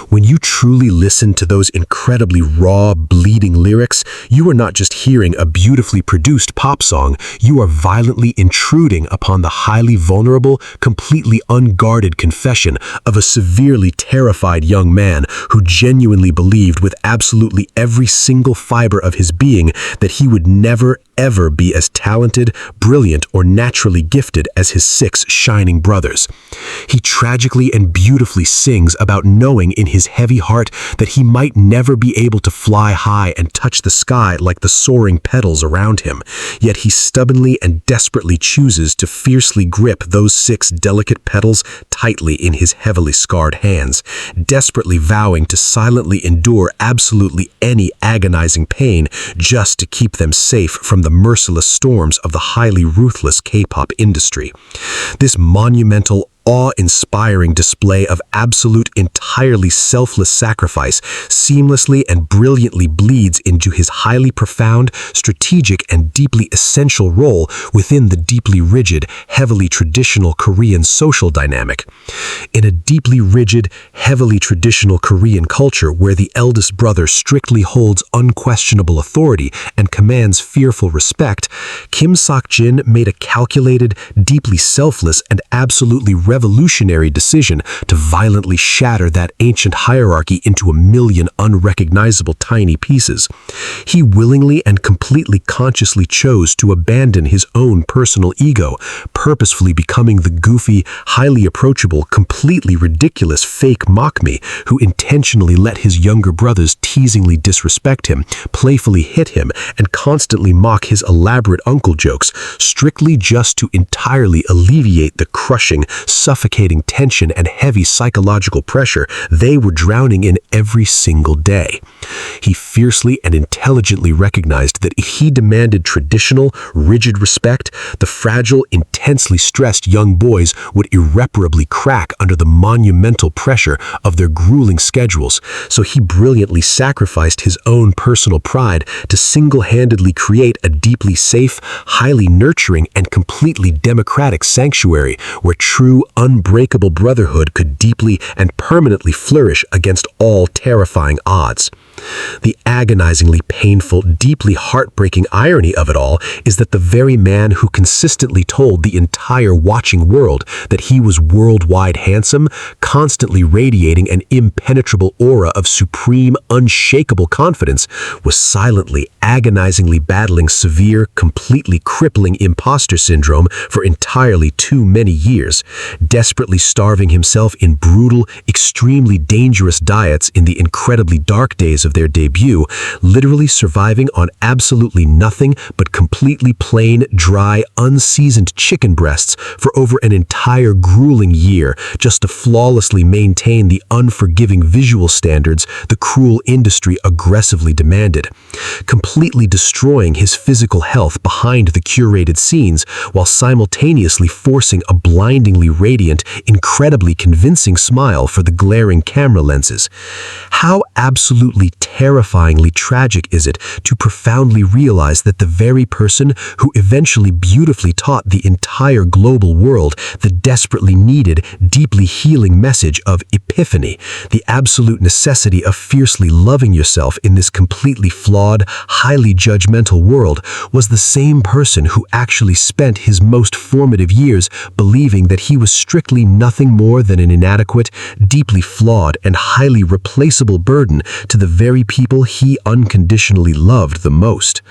When you truly listen to those incredibly raw, bleeding lyrics, you are not just hearing a beautifully produced pop song, you are violently intruding upon the highly vulnerable, completely unguarded confession of a severely terrified young man who genuinely believed with absolutely every single fiber of his being that he would never, ever be as talented, brilliant, or naturally gifted as his 6 shining brothers. He tragically and beautifully sings about knowing in his heavy heart that he might never be able to fly high and touch the sky like the soaring petals around him, yet he stubbornly and desperately chooses to fiercely grip those 6 delicate petals tightly in his heavily scarred hands, desperately vowing to silently endure absolutely any agonizing pain just to keep them safe from the merciless storms of the highly ruthless K-pop industry. This monumental, awe-inspiring display of absolute, entirely selfless sacrifice seamlessly and brilliantly bleeds into his highly profound, strategic, and deeply essential role within the deeply rigid, heavily traditional Korean social dynamic. In a deeply rigid, heavily traditional Korean culture where the eldest brother strictly holds unquestionable authority and commands fearful respect, Kim Sok-jin made a calculated, deeply selfless, and absolutely revolutionary decision to violently shatter that ancient hierarchy into a million unrecognizable tiny pieces. He willingly and completely consciously chose to abandon his own personal ego, purposefully becoming the goofy, highly approachable, completely ridiculous fake mock-me who intentionally let his younger brothers teasingly disrespect him, playfully hit him, and constantly mock his elaborate uncle jokes, strictly just to entirely alleviate the crushing, suffocating tension and heavy psychological pressure they were drowning in every single day. He fiercely and intelligently recognized that if he demanded traditional, rigid respect, the fragile, intensely stressed young boys would irreparably crack under the monumental pressure of their grueling schedules, so he brilliantly sacrificed his own personal pride to single-handedly create a deeply safe, highly nurturing, and completely democratic sanctuary where true, unbreakable brotherhood could deeply and permanently flourish against all terrifying odds. The agonizingly painful, deeply heartbreaking irony of it all is that the very man who consistently told the entire watching world that he was worldwide handsome, constantly radiating an impenetrable aura of supreme, unshakable confidence, was silently, agonizingly battling severe, completely crippling imposter syndrome for entirely too many years, desperately starving himself in brutal, extremely dangerous diets in the incredibly dark days of of their debut, literally surviving on absolutely nothing but completely plain, dry, unseasoned chicken breasts for over an entire grueling year just to flawlessly maintain the unforgiving visual standards the cruel industry aggressively demanded, completely destroying his physical health behind the curated scenes while simultaneously forcing a blindingly radiant, incredibly convincing smile for the glaring camera lenses. How absolutely terrifyingly tragic is it to profoundly realize that the very person who eventually beautifully taught the entire global world the desperately needed, deeply healing message of epiphany, the absolute necessity of fiercely loving yourself in this completely flawed, highly judgmental world, was the same person who actually spent his most formative years believing that he was strictly nothing more than an inadequate, deeply flawed, and highly replaceable burden to the very people he unconditionally loved the most.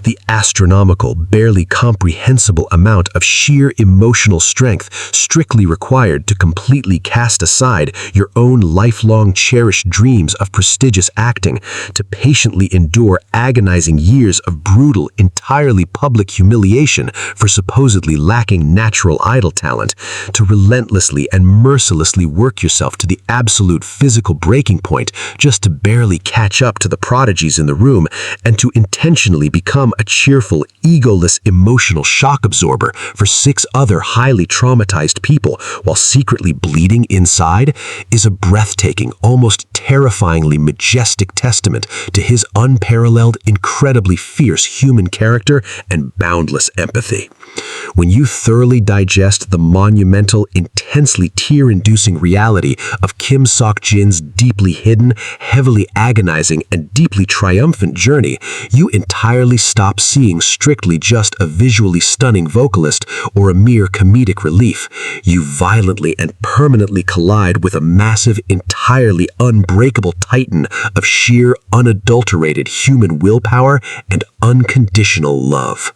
The astronomical, barely comprehensible amount of sheer emotional strength strictly required to completely cast aside your own lifelong cherished dreams of prestigious acting, to patiently endure agonizing years of brutal, entirely public humiliation for supposedly lacking natural idol talent, to relentlessly and mercilessly work yourself to the absolute physical breaking point just to barely catch up to the prodigies in the room, and to intentionally become a cheerful, egoless, emotional shock absorber for 6 other highly traumatized people while secretly bleeding inside, is a breathtaking, almost terrifyingly majestic testament to his unparalleled, incredibly fierce human character and boundless empathy. When you thoroughly digest the monumental, intensely tear-inducing reality of Kim Sok-jin's deeply hidden, heavily agonizing, and deeply triumphant journey, you entirely stop seeing strictly just a visually stunning vocalist or a mere comedic relief. You violently and permanently collide with a massive, entirely unbreakable titan of sheer, unadulterated human willpower and unconditional love.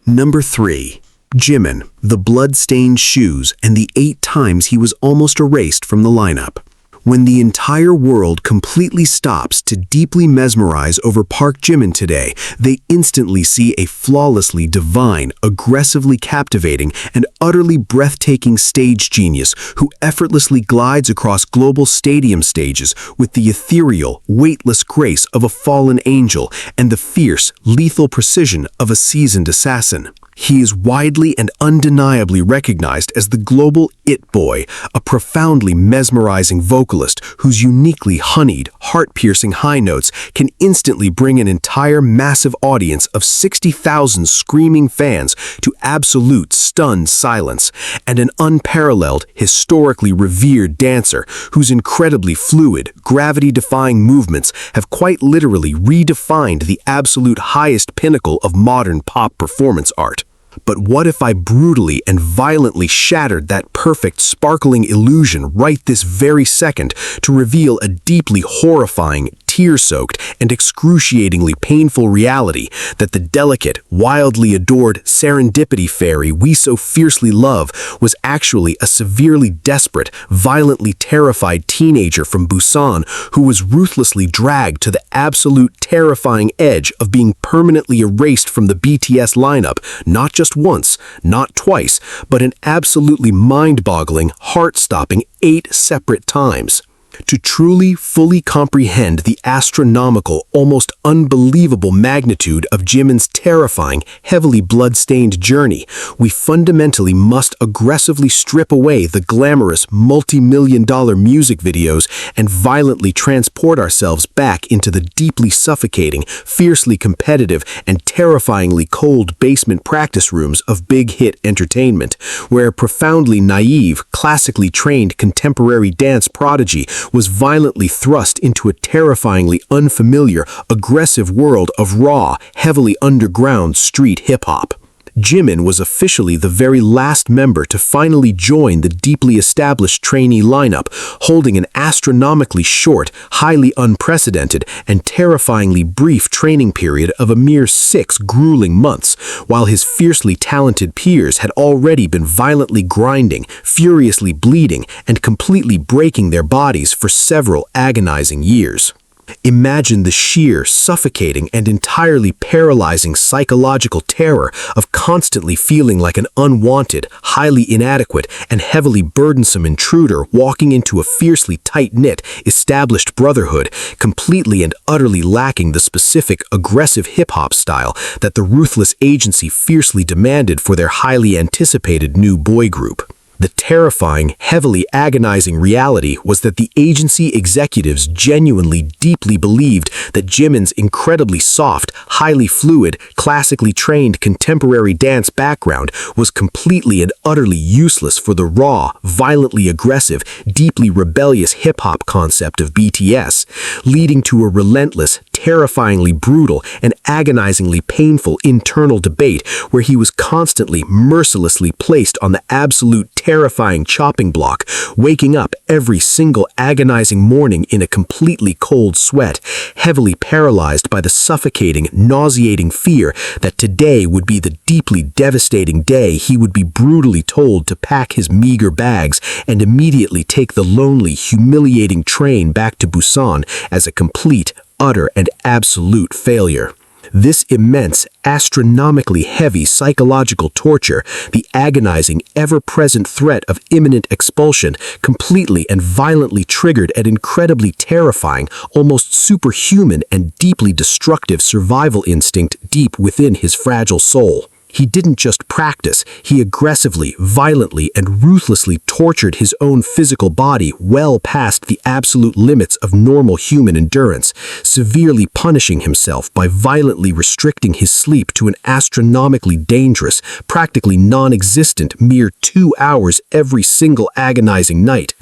Number 3. Jimin, the blood-stained shoes, and the 8 times he was almost erased from the lineup. When the entire world completely stops to deeply mesmerize over Park Jimin today, they instantly see a flawlessly divine, aggressively captivating, and utterly breathtaking stage genius who effortlessly glides across global stadium stages with the ethereal, weightless grace of a fallen angel and the fierce, lethal precision of a seasoned assassin. He is widely and undeniably recognized as the global It Boy, a profoundly mesmerizing vocalist whose uniquely honeyed, heart-piercing high notes can instantly bring an entire massive audience of 60,000 screaming fans to absolute stunned silence, and an unparalleled, historically revered dancer whose incredibly fluid, gravity-defying movements have quite literally redefined the absolute highest pinnacle of modern pop performance art. But what if I brutally and violently shattered that perfect, sparkling illusion right this very second to reveal a deeply horrifying, tear-soaked, and excruciatingly painful reality that the delicate, wildly adored serendipity fairy we so fiercely love was actually a severely desperate, violently terrified teenager from Busan who was ruthlessly dragged to the absolute terrifying edge of being permanently erased from the BTS lineup, not just once, not twice, but an absolutely mind-boggling, heart-stopping 8 separate times. To truly, fully comprehend the astronomical, almost unbelievable magnitude of Jimin's terrifying, heavily blood-stained journey, we fundamentally must aggressively strip away the glamorous, multi-million-dollar music videos and violently transport ourselves back into the deeply suffocating, fiercely competitive, and terrifyingly cold basement practice rooms of big hit entertainment, where a profoundly naive, classically trained contemporary dance prodigy was violently thrust into a terrifyingly unfamiliar, aggressive world of raw, heavily underground street hip-hop. Jimin was officially the very last member to finally join the deeply established trainee lineup, holding an astronomically short, highly unprecedented, and terrifyingly brief training period of a mere 6 grueling months, while his fiercely talented peers had already been violently grinding, furiously bleeding, and completely breaking their bodies for several agonizing years. Imagine the sheer, suffocating, and entirely paralyzing psychological terror of constantly feeling like an unwanted, highly inadequate, and heavily burdensome intruder walking into a fiercely tight-knit, established brotherhood, completely and utterly lacking the specific, aggressive hip-hop style that the ruthless agency fiercely demanded for their highly anticipated new boy group. The terrifying, heavily agonizing reality was that the agency executives genuinely deeply believed that Jimin's incredibly soft, highly fluid, classically trained contemporary dance background was completely and utterly useless for the raw, violently aggressive, deeply rebellious hip-hop concept of BTS, leading to a relentless, terrifyingly brutal, and agonizingly painful internal debate where he was constantly, mercilessly placed on the absolute terrifying chopping block, waking up every single agonizing morning in a completely cold sweat, heavily paralyzed by the suffocating, nauseating fear that today would be the deeply devastating day he would be brutally told to pack his meager bags and immediately take the lonely, humiliating train back to Busan as a complete, utter, and absolute failure. This immense, astronomically heavy psychological torture, the agonizing, ever-present threat of imminent expulsion, completely and violently triggered an incredibly terrifying, almost superhuman and deeply destructive survival instinct deep within his fragile soul. He didn't just practice, he aggressively, violently, and ruthlessly tortured his own physical body well past the absolute limits of normal human endurance, severely punishing himself by violently restricting his sleep to an astronomically dangerous, practically non-existent mere 2 hours every single agonizing night,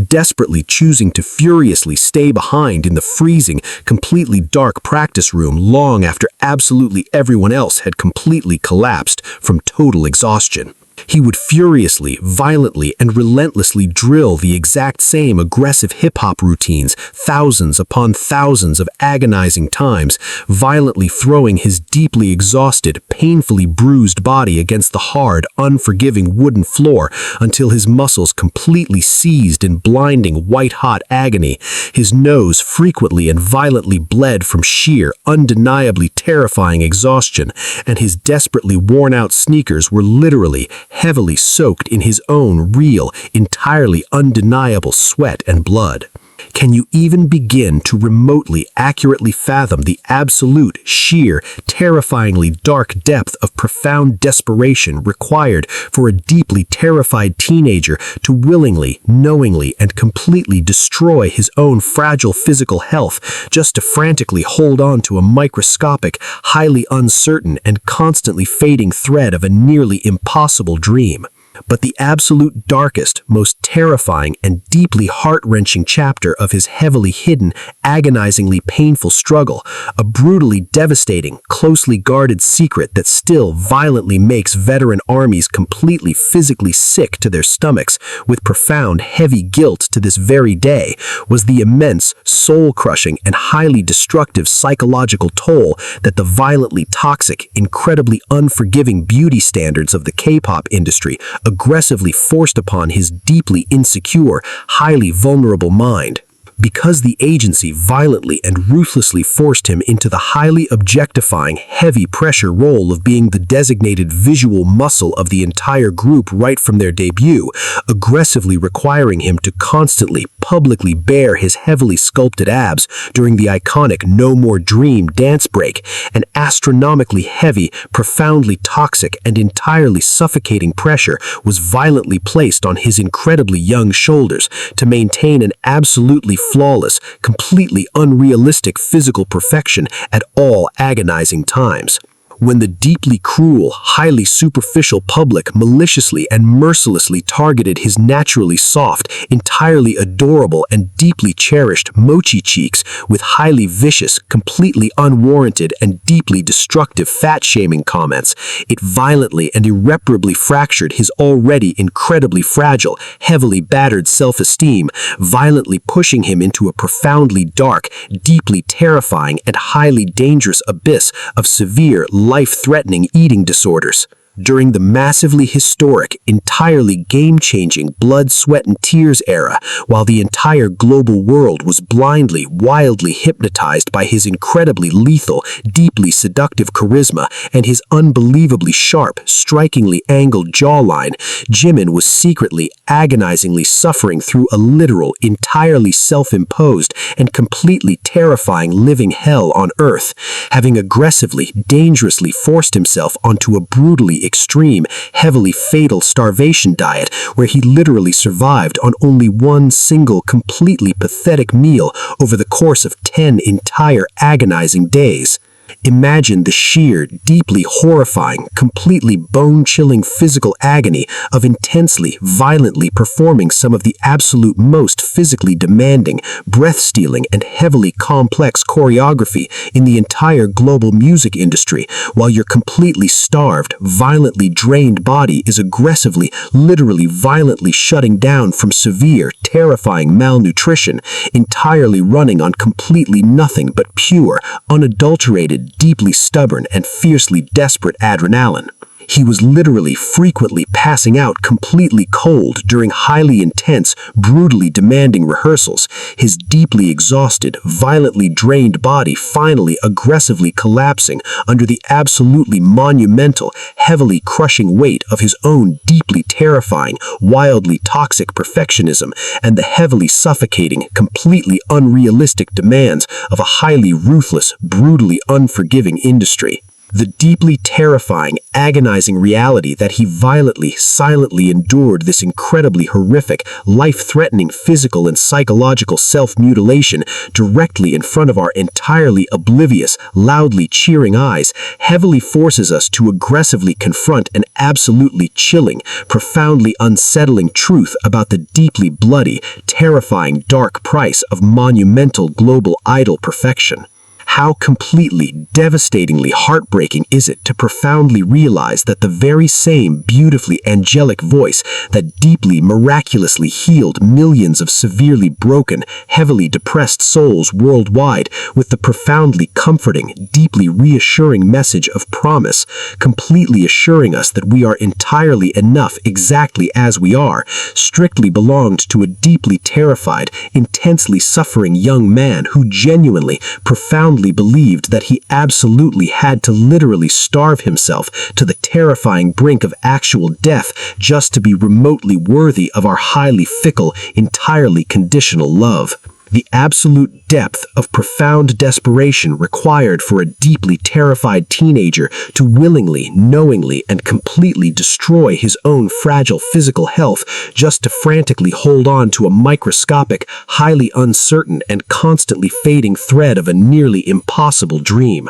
desperately choosing to furiously stay behind in the freezing, completely dark practice room long after absolutely everyone else had completely collapsed from total exhaustion. He would furiously, violently, and relentlessly drill the exact same aggressive hip-hop routines thousands upon thousands of agonizing times, violently throwing his deeply exhausted, painfully bruised body against the hard, unforgiving wooden floor until his muscles completely seized in blinding, white-hot agony. His nose frequently and violently bled from sheer, undeniably terrifying exhaustion, and his desperately worn-out sneakers were literally heavily soaked in his own real, entirely undeniable sweat and blood. Can you even begin to remotely accurately fathom the absolute, sheer, terrifyingly dark depth of profound desperation required for a deeply terrified teenager to willingly, knowingly, and completely destroy his own fragile physical health just to frantically hold on to a microscopic, highly uncertain, and constantly fading thread of a nearly impossible dream? But the absolute darkest, most terrifying, and deeply heart-wrenching chapter of his heavily hidden, agonizingly painful struggle, a brutally devastating, closely guarded secret that still violently makes veteran armies completely physically sick to their stomachs, with profound, heavy guilt to this very day, was the immense, soul-crushing, and highly destructive psychological toll that the violently toxic, incredibly unforgiving beauty standards of the K-pop industry aggressively forced upon his deeply insecure, highly vulnerable mind. Because the agency violently and ruthlessly forced him into the highly objectifying, heavy-pressure role of being the designated visual muscle of the entire group right from their debut, aggressively requiring him to constantly, publicly bare his heavily sculpted abs during the iconic No More Dream dance break, an astronomically heavy, profoundly toxic, and entirely suffocating pressure was violently placed on his incredibly young shoulders to maintain an absolutely flawless, completely unrealistic physical perfection at all agonizing times. When the deeply cruel, highly superficial public maliciously and mercilessly targeted his naturally soft, entirely adorable, and deeply cherished mochi cheeks with highly vicious, completely unwarranted, and deeply destructive fat-shaming comments, it violently and irreparably fractured his already incredibly fragile, heavily battered self-esteem, violently pushing him into a profoundly dark, deeply terrifying, and highly dangerous abyss of severe, life-threatening eating disorders. During the massively historic, entirely game-changing blood, sweat, and tears era, while the entire global world was blindly, wildly hypnotized by his incredibly lethal, deeply seductive charisma and his unbelievably sharp, strikingly angled jawline, Jimin was secretly, agonizingly suffering through a literal, entirely self-imposed, and completely terrifying living hell on Earth, having aggressively, dangerously forced himself onto a brutally extreme, heavily fatal starvation diet where he literally survived on only one single completely pathetic meal over the course of 10 entire agonizing days. Imagine the sheer, deeply horrifying, completely bone-chilling physical agony of intensely, violently performing some of the absolute most physically demanding, breath-stealing, and heavily complex choreography in the entire global music industry, while your completely starved, violently drained body is aggressively, literally violently shutting down from severe, terrifying malnutrition, entirely running on completely nothing but pure, unadulterated, deeply stubborn and fiercely desperate adrenaline. He was literally frequently passing out completely cold during highly intense, brutally demanding rehearsals, his deeply exhausted, violently drained body finally aggressively collapsing under the absolutely monumental, heavily crushing weight of his own deeply terrifying, wildly toxic perfectionism and the heavily suffocating, completely unrealistic demands of a highly ruthless, brutally unforgiving industry. The deeply terrifying, agonizing reality that he violently, silently endured this incredibly horrific, life-threatening physical and psychological self-mutilation directly in front of our entirely oblivious, loudly cheering eyes, heavily forces us to aggressively confront an absolutely chilling, profoundly unsettling truth about the deeply bloody, terrifying, dark price of monumental global idol perfection. How completely, devastatingly heartbreaking is it to profoundly realize that the very same beautifully angelic voice that deeply, miraculously healed millions of severely broken, heavily depressed souls worldwide with the profoundly comforting, deeply reassuring message of promise, completely assuring us that we are entirely enough exactly as we are, strictly belonged to a deeply terrified, intensely suffering young man who genuinely, profoundly believed that he absolutely had to literally starve himself to the terrifying brink of actual death just to be remotely worthy of our highly fickle, entirely conditional love. The absolute depth of profound desperation required for a deeply terrified teenager to willingly, knowingly, and completely destroy his own fragile physical health just to frantically hold on to a microscopic, highly uncertain, and constantly fading thread of a nearly impossible dream.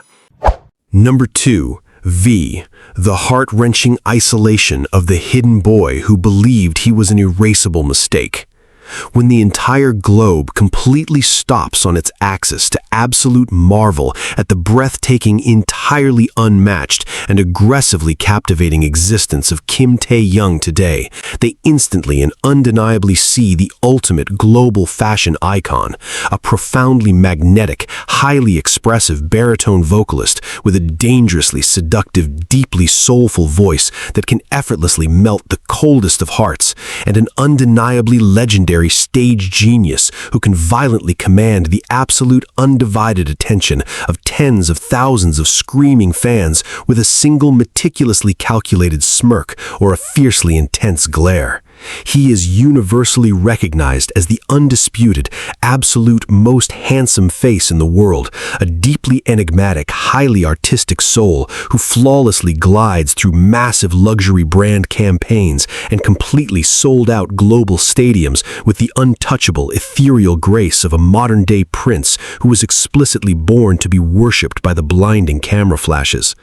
Number 2. V. The heart-wrenching isolation of the hidden boy who believed he was an erasable mistake. When the entire globe completely stops on its axis to absolute marvel at the breathtaking, entirely unmatched, and aggressively captivating existence of Kim Tae-young today, they instantly and undeniably see the ultimate global fashion icon, a profoundly magnetic, highly expressive baritone vocalist with a dangerously seductive, deeply soulful voice that can effortlessly melt the coldest of hearts, and an undeniably legendary stage genius who can violently command the absolute undivided attention of tens of thousands of screaming fans with a single meticulously calculated smirk or a fiercely intense glare. He is universally recognized as the undisputed, absolute most handsome face in the world, a deeply enigmatic, highly artistic soul who flawlessly glides through massive luxury brand campaigns and completely sold-out global stadiums with the untouchable, ethereal grace of a modern-day prince who was explicitly born to be worshipped by the blinding camera flashes.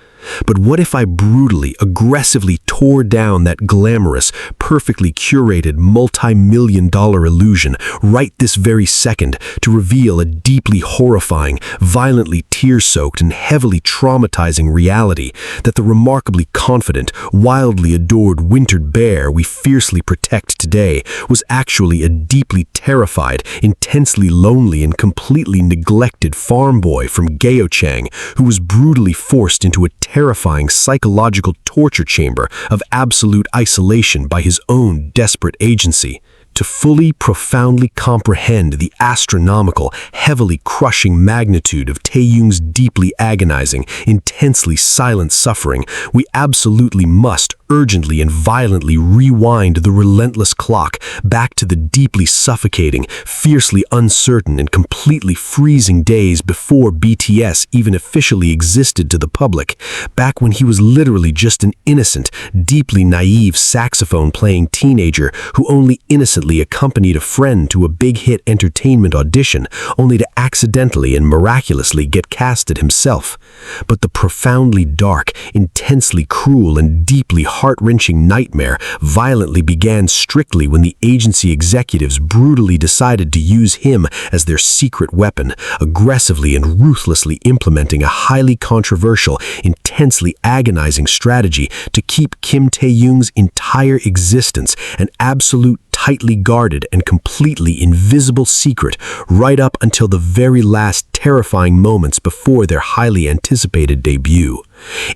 But what if I brutally, aggressively tore down that glamorous, perfectly curated multi-million-dollar illusion right this very second to reveal a deeply horrifying, violently tear-soaked and heavily traumatizing reality that the remarkably confident, wildly adored wintered bear we fiercely protect today was actually a deeply terrified, intensely lonely and completely neglected farm boy from Gyeochang who was brutally forced into a terrifying psychological torture chamber of absolute isolation by his own desperate agency. To fully, profoundly comprehend the astronomical, heavily crushing magnitude of Taeyong's deeply agonizing, intensely silent suffering, we absolutely must urgently and violently rewind the relentless clock back to the deeply suffocating, fiercely uncertain and completely freezing days before BTS even officially existed to the public, back when he was literally just an innocent, deeply naive saxophone-playing teenager who only innocently accompanied a friend to a big-hit entertainment audition, only to accidentally and miraculously get casted himself. But the profoundly dark, intensely cruel and deeply heart-wrenching nightmare violently began strictly when the agency executives brutally decided to use him as their secret weapon, aggressively and ruthlessly implementing a highly controversial, intensely agonizing strategy to keep Kim Taeyong's entire existence an absolute, tightly guarded and completely invisible secret right up until the very last terrifying moments before their highly anticipated debut.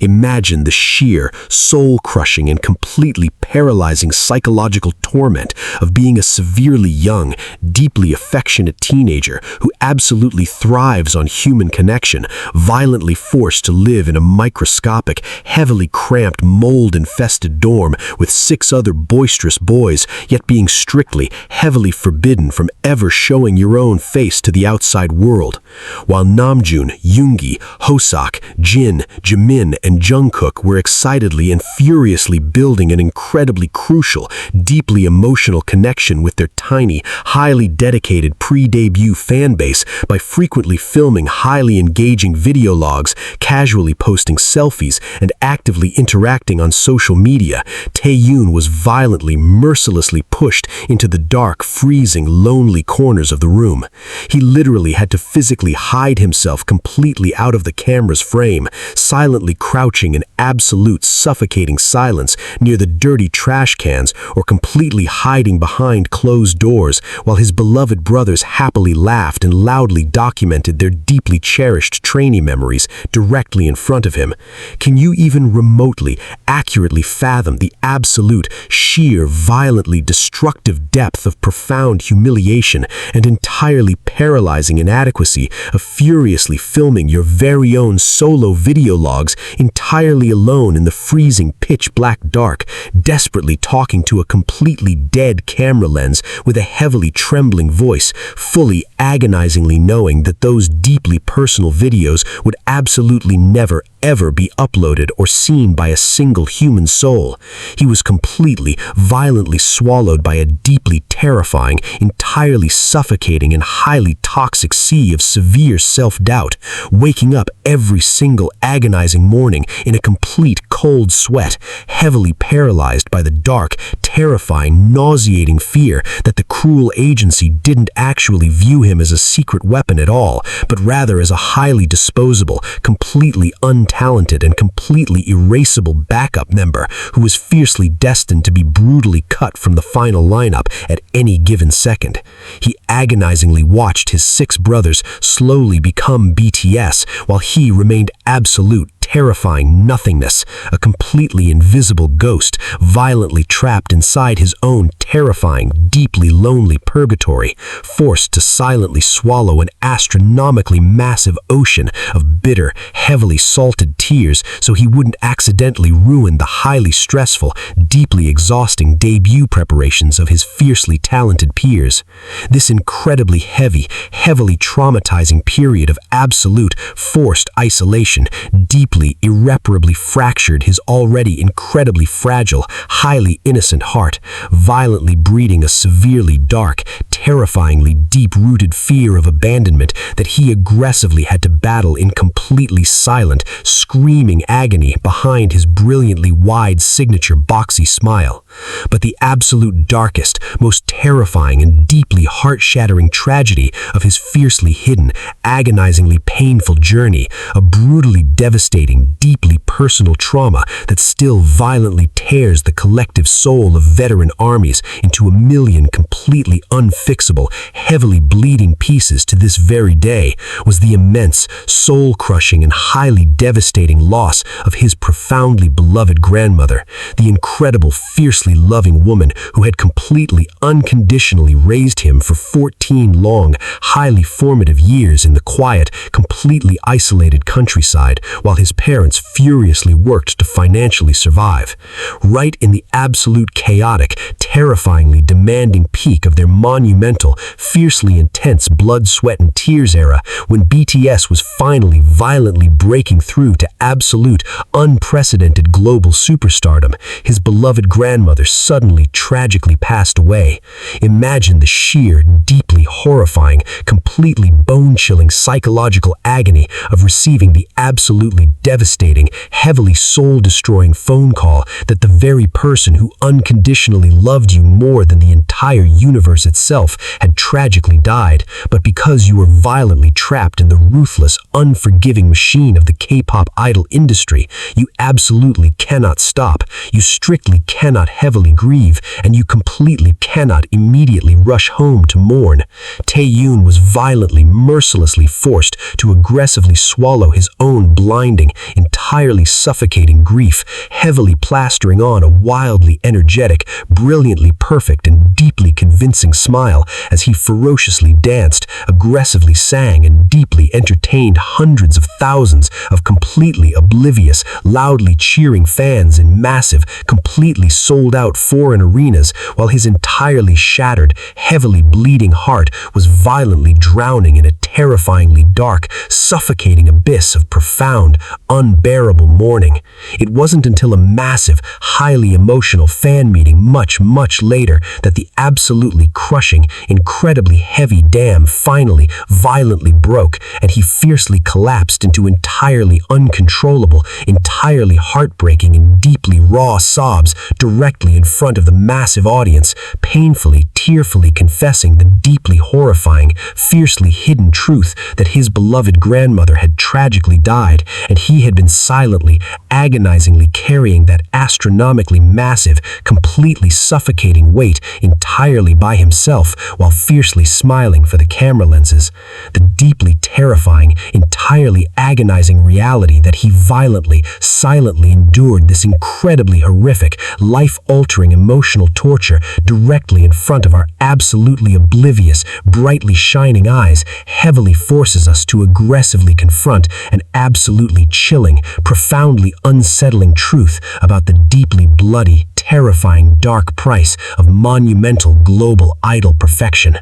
Imagine the sheer, soul-crushing and completely paralyzing psychological torment of being a severely young, deeply affectionate teenager who absolutely thrives on human connection, violently forced to live in a microscopic, heavily cramped, mold-infested dorm with 6 other boisterous boys, yet being strictly, heavily forbidden from ever showing your own face to the outside world. While Namjoon, Yoongi, Hoseok, Jin, Jimin, and Jungkook were excitedly and furiously building an incredibly crucial, deeply emotional connection with their tiny, highly dedicated pre-debut fanbase by frequently filming highly engaging video logs, casually posting selfies, and actively interacting on social media, Taeyong was violently, mercilessly pushed into the dark, freezing, lonely corners of the room. He literally had to physically hide himself completely out of the camera's frame, silently crouching in absolute suffocating silence near the dirty trash cans or completely hiding behind closed doors while his beloved brothers happily laughed and loudly documented their deeply cherished trainee memories directly in front of him. Can you even remotely, accurately fathom the absolute, sheer, violently destructive depth of profound humiliation and entirely paralyzing inadequacy of furiously filming your very own solo video logs entirely alone in the freezing pitch-black dark, desperately talking to a completely dead camera lens with a heavily trembling voice, fully agonizingly knowing that those deeply personal videos would absolutely never ever be uploaded or seen by a single human soul? He was completely, violently swallowed by a deeply terrifying, entirely suffocating and highly toxic sea of severe self-doubt, waking up every single agonizing morning in a complete cold sweat, heavily paralyzed by the dark, terrifying, nauseating fear that the cruel agency didn't actually view him as a secret weapon at all, but rather as a highly disposable, completely untalented and completely erasable backup member who was fiercely destined to be brutally cut from the final lineup at any given second. He agonizingly watched his 6 brothers slowly become BTS while he remained absolute, terrifying nothingness, a completely invisible ghost, violently trapped inside his own terrifying, deeply lonely purgatory, forced to silently swallow an astronomically massive ocean of bitter, heavily salted tears so he wouldn't accidentally ruin the highly stressful, deeply exhausting debut preparations of his fiercely talented peers. This incredibly heavy, heavily traumatizing period of absolute, forced isolation deeply, irreparably fractured his already incredibly fragile, highly innocent heart, violently breeding a severely dark, terrifyingly deep-rooted fear of abandonment that he aggressively had to battle in completely silent, screaming agony behind his brilliantly wide signature boxy smile. But the absolute darkest, most terrifying and deeply heart-shattering tragedy of his fiercely hidden, agonizingly painful journey, a brutally devastating, deeply personal trauma that still violently tears the collective soul of veteran armies into a million completely unfixable, heavily bleeding pieces to this very day, was the immense, soul-crushing and highly devastating loss of his profoundly beloved grandmother, the incredible, fiercely loving woman who had completely, unconditionally raised him for 14 long, highly formative years in the quiet, completely isolated countryside, while his parents furiously worked to financially survive. Right in the absolute chaotic, terrifyingly demanding peak of their monumental, fiercely intense blood, sweat, and tears era, when BTS was finally violently breaking through to absolute, unprecedented global superstardom, his beloved grandmother suddenly tragically passed away. Imagine the sheer, deeply horrifying, completely bone-chilling psychological agony of receiving the absolutely devastating, heavily soul-destroying phone call that the very person who unconditionally loved you more than the entire universe itself had tragically died, but because you were violently trapped in the ruthless, unforgiving machine of the K-pop idol industry, you absolutely cannot stop, you strictly cannot heavily grieve, and you completely cannot immediately rush home to mourn. Taeyoon was violently, mercilessly forced to aggressively swallow his own blinding, entirely suffocating grief, heavily plastering on a wildly energetic, brilliantly perfect and deeply convincing smile as he ferociously danced, aggressively sang, and deeply entertained hundreds of thousands of completely oblivious, loudly cheering fans in massive, completely sold-out foreign arenas, while his entirely shattered, heavily bleeding heart was violently drowning in a terrifyingly dark, suffocating abyss of profound, unbearable mourning. It wasn't until a massive, highly emotional fan meeting much, much later that the absolutely crushing, incredibly heavy dam finally, violently broke, and he fiercely collapsed into entirely uncontrollable, entirely heartbreaking and deeply raw sobs directly in front of the massive audience, painfully, tearfully confessing the deeply horrifying, fiercely hidden truth that his beloved grandmother had tragically died, and he had been silently, agonizingly carrying that astronomically massive, completely suffocating weight entirely by himself while fiercely smiling for the camera lenses. The deeply terrifying, entirely agonizing reality that he violently, silently endured this incredibly horrific, life-altering emotional torture directly in front of our absolutely oblivious, brightly shining eyes heavily forces us to aggressively confront an absolutely chilling, profoundly unsettling truth about the deeply bloody, terrifying dark price of monumental global idol perfection.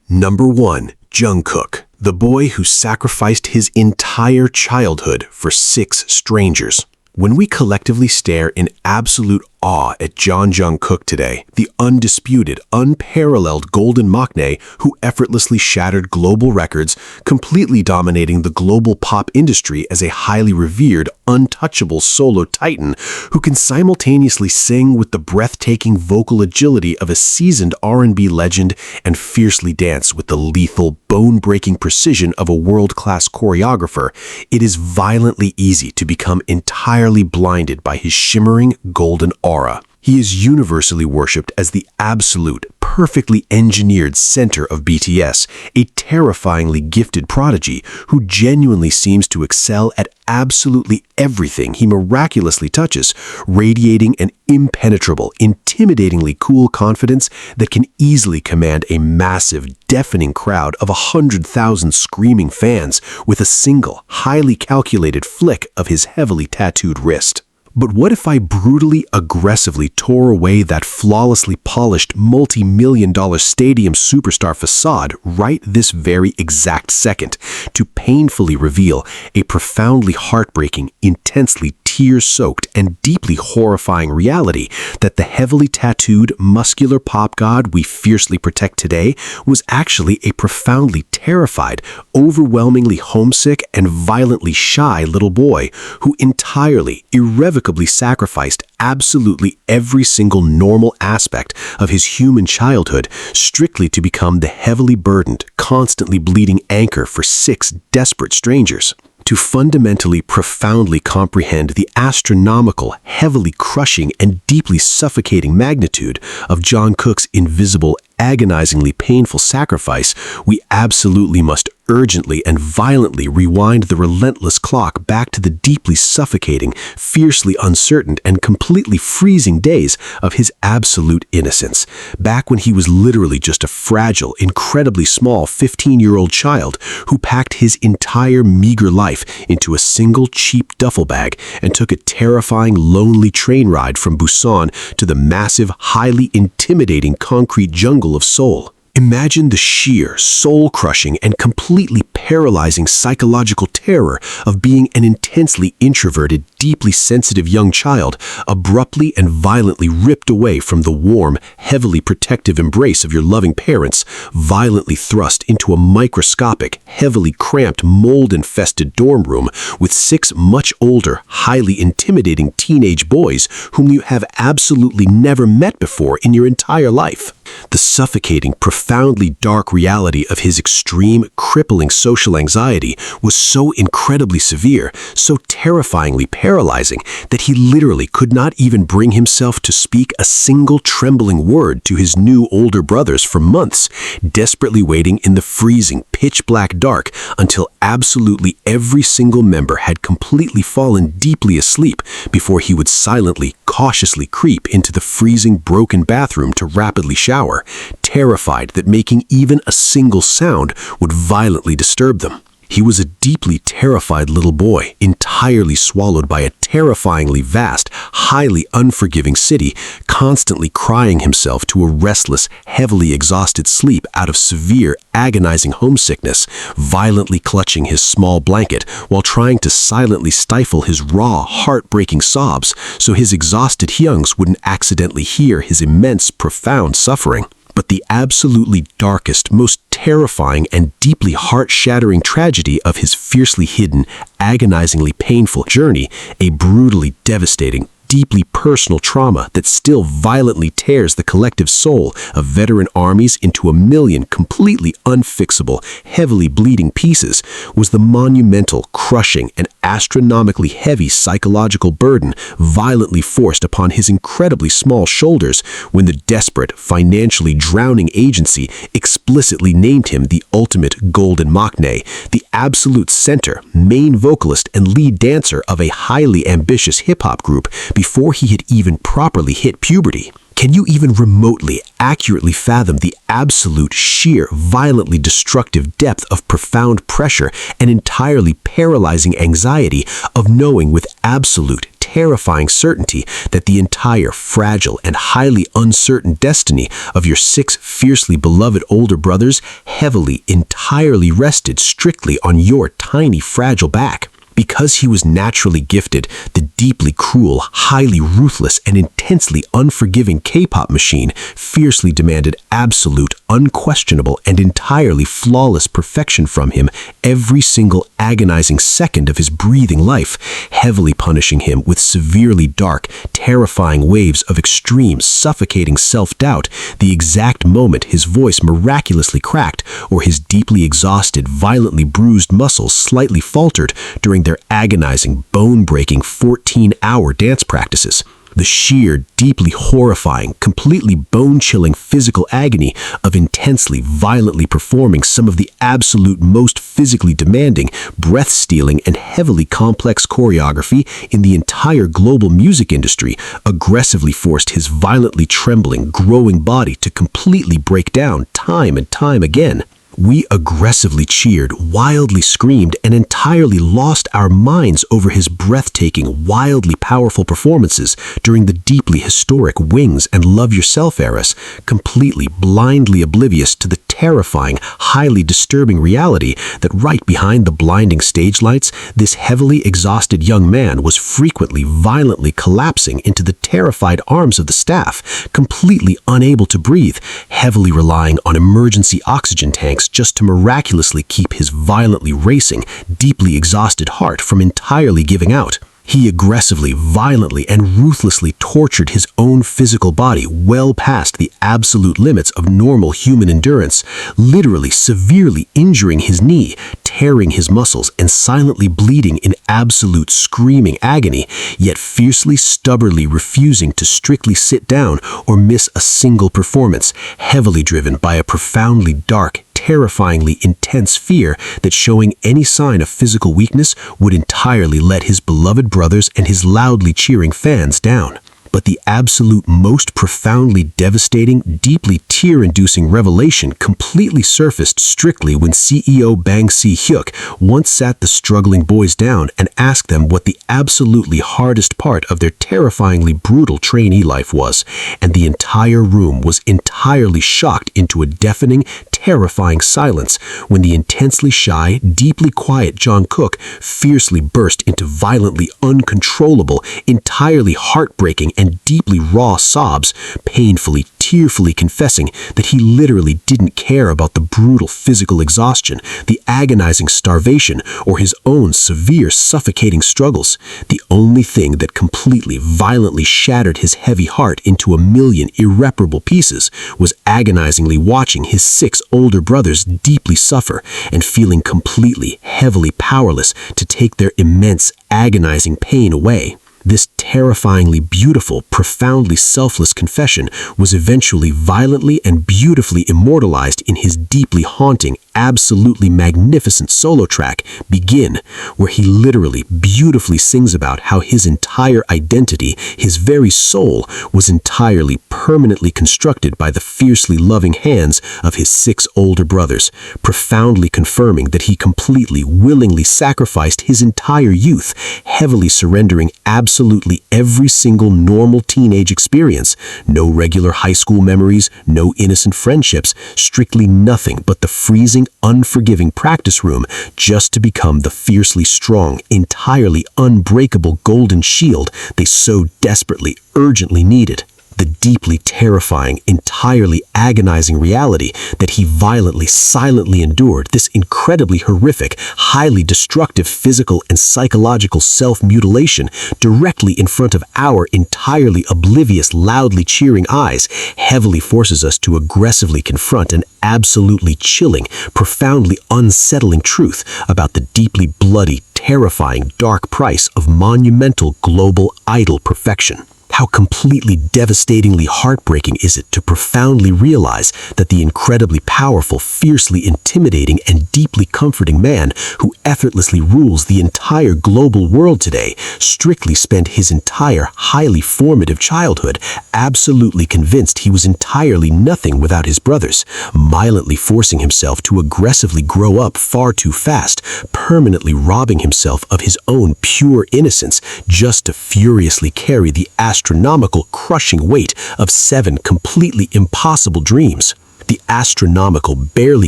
Number 1. Jungkook, the boy who sacrificed his entire childhood for 6 strangers. When we collectively stare in absolute awe at Jungkook today, the undisputed, unparalleled golden maknae who effortlessly shattered global records, completely dominating the global pop industry as a highly revered, untouchable solo titan who can simultaneously sing with the breathtaking vocal agility of a seasoned R&B legend and fiercely dance with the lethal, bone-breaking precision of a world-class choreographer, it is violently easy to become entirely blinded by his shimmering golden aura. He is universally worshipped as the absolute, perfectly engineered center of BTS, a terrifyingly gifted prodigy who genuinely seems to excel at absolutely everything he miraculously touches, radiating an impenetrable, intimidatingly cool confidence that can easily command a massive, deafening crowd of 100,000 screaming fans with a single, highly calculated flick of his heavily tattooed wrist. But what if I brutally, aggressively tore away that flawlessly polished multi-million-dollar stadium superstar facade right this very exact second to painfully reveal a profoundly heartbreaking, intensely tear-soaked and deeply horrifying reality that the heavily tattooed, muscular pop god we fiercely protect today was actually a profoundly terrified, overwhelmingly homesick, and violently shy little boy who entirely, irrevocably irrevocably sacrificed absolutely every single normal aspect of his human childhood strictly to become the heavily burdened, constantly bleeding anchor for 6 desperate strangers. To fundamentally, profoundly comprehend the astronomical, heavily crushing, and deeply suffocating magnitude of Jungkook's invisible, agonizingly painful sacrifice, we absolutely must urgently and violently rewind the relentless clock back to the deeply suffocating, fiercely uncertain, and completely freezing days of his absolute innocence, back when he was literally just a fragile, incredibly small 15-year-old child who packed his entire meager life into a single cheap duffel bag and took a terrifying, lonely train ride from Busan to the massive, highly intimidating concrete jungle of Seoul. Imagine the sheer, soul-crushing, and completely paralyzing psychological terror of being an intensely introverted, deeply sensitive young child, abruptly and violently ripped away from the warm, heavily protective embrace of your loving parents, violently thrust into a microscopic, heavily cramped, mold-infested dorm room with 6 much older, highly intimidating teenage boys whom you have absolutely never met before in your entire life. The suffocating, profoundly dark reality of his extreme, crippling social anxiety was so incredibly severe, so terrifyingly paralyzing, that he literally could not even bring himself to speak a single trembling word to his new older brothers for months, desperately waiting in the freezing, pitch-black dark until absolutely every single member had completely fallen deeply asleep before he would silently, cautiously creep into the freezing, broken bathroom to rapidly shower, terrified that making even a single sound would violently disturb them. He was a deeply terrified little boy, entirely swallowed by a terrifyingly vast, highly unforgiving city, constantly crying himself to a restless, heavily exhausted sleep out of severe, agonizing homesickness, violently clutching his small blanket while trying to silently stifle his raw, heartbreaking sobs so his exhausted hyungs wouldn't accidentally hear his immense, profound suffering. But the absolutely darkest, most terrifying, and deeply heart-shattering tragedy of his fiercely hidden, agonizingly painful journey, a brutally devastating, deeply personal trauma that still violently tears the collective soul of veteran armies into a million completely unfixable, heavily bleeding pieces, was the monumental, crushing, and astronomically heavy psychological burden violently forced upon his incredibly small shoulders when the desperate, financially drowning agency explicitly named him the ultimate golden maknae, the absolute center, main vocalist, and lead dancer of a highly ambitious hip-hop group before he had even properly hit puberty. Can you even remotely, accurately fathom the absolute, sheer, violently destructive depth of profound pressure and entirely paralyzing anxiety of knowing with absolute, terrifying certainty that the entire fragile and highly uncertain destiny of your 6 fiercely beloved older brothers heavily, entirely rested strictly on your tiny, fragile back? Because he was naturally gifted, the deeply cruel, highly ruthless, and intensely unforgiving K-pop machine fiercely demanded absolute, unquestionable, and entirely flawless perfection from him every single agonizing second of his breathing life, heavily punishing him with severely dark, terrifying waves of extreme, suffocating self-doubt the exact moment his voice miraculously cracked or his deeply exhausted, violently bruised muscles slightly faltered during their agonizing, bone-breaking 14-hour dance practices. The sheer, deeply horrifying, completely bone-chilling physical agony of intensely, violently performing some of the absolute most physically demanding, breath-stealing, and heavily complex choreography in the entire global music industry aggressively forced his violently trembling, growing body to completely break down time and time again. We aggressively cheered, wildly screamed, and entirely lost our minds over his breathtaking, wildly powerful performances during the deeply historic Wings and Love Yourself eras, completely, blindly oblivious to the terrifying, highly disturbing reality that right behind the blinding stage lights, this heavily exhausted young man was frequently, violently collapsing into the terrified arms of the staff, completely unable to breathe, heavily relying on emergency oxygen tanks just to miraculously keep his violently racing, deeply exhausted heart from entirely giving out. He aggressively, violently, and ruthlessly tortured his own physical body well past the absolute limits of normal human endurance, literally severely injuring his knee, tearing his muscles, and silently bleeding in absolute screaming agony, yet fiercely, stubbornly refusing to strictly sit down or miss a single performance, heavily driven by a profoundly dark, terrifyingly intense fear that showing any sign of physical weakness would entirely let his beloved brothers and his loudly cheering fans down. But the absolute most profoundly devastating, deeply tear-inducing revelation completely surfaced strictly when CEO Bang Si-hyuk once sat the struggling boys down and asked them what the absolutely hardest part of their terrifyingly brutal trainee life was, and the entire room was entirely shocked into a deafening, terrifying silence when the intensely shy, deeply quiet Jungkook fiercely burst into violently uncontrollable, entirely heartbreaking and deeply raw sobs, painfully, tearfully confessing that he literally didn't care about the brutal physical exhaustion, the agonizing starvation, or his own severe suffocating struggles. The only thing that completely, violently shattered his heavy heart into a million irreparable pieces was agonizingly watching his 6 older brothers deeply suffer and feeling completely, heavily powerless to take their immense, agonizing pain away. This terrifyingly beautiful, profoundly selfless confession was eventually violently and beautifully immortalized in his deeply haunting, absolutely magnificent solo track, Begin, where he literally beautifully sings about how his entire identity, his very soul, was entirely permanently constructed by the fiercely loving hands of his 6 older brothers, profoundly confirming that he completely, willingly sacrificed his entire youth, heavily surrendering absolutely every single normal teenage experience, no regular high school memories, no innocent friendships, strictly nothing but the freezing, unforgiving practice room just to become the fiercely strong, entirely unbreakable golden shield they so desperately, urgently needed. The deeply terrifying, entirely agonizing reality that he violently, silently endured this incredibly horrific, highly destructive physical and psychological self-mutilation directly in front of our entirely oblivious, loudly cheering eyes heavily forces us to aggressively confront an absolutely chilling, profoundly unsettling truth about the deeply bloody, terrifying, dark price of monumental global idol perfection. How completely devastatingly heartbreaking is it to profoundly realize that the incredibly powerful, fiercely intimidating, and deeply comforting man who effortlessly rules the entire global world today strictly spent his entire highly formative childhood absolutely convinced he was entirely nothing without his brothers, violently forcing himself to aggressively grow up far too fast, permanently robbing himself of his own pure innocence just to furiously carry the astronomical, crushing weight of 7 completely impossible dreams. The astronomical, barely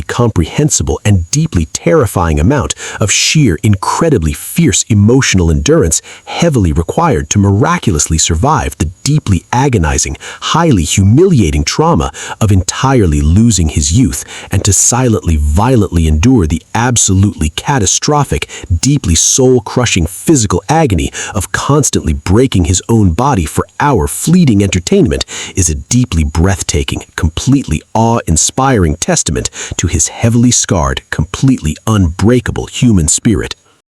comprehensible, and deeply terrifying amount of sheer, incredibly fierce emotional endurance heavily required to miraculously survive the deeply agonizing, highly humiliating trauma of entirely losing his youth and to silently, violently endure the absolutely catastrophic, deeply soul-crushing physical agony of constantly breaking his own body for our fleeting entertainment is a deeply breathtaking, completely awe-inspiring testament to his heavily scarred, completely unbreakable human spirit.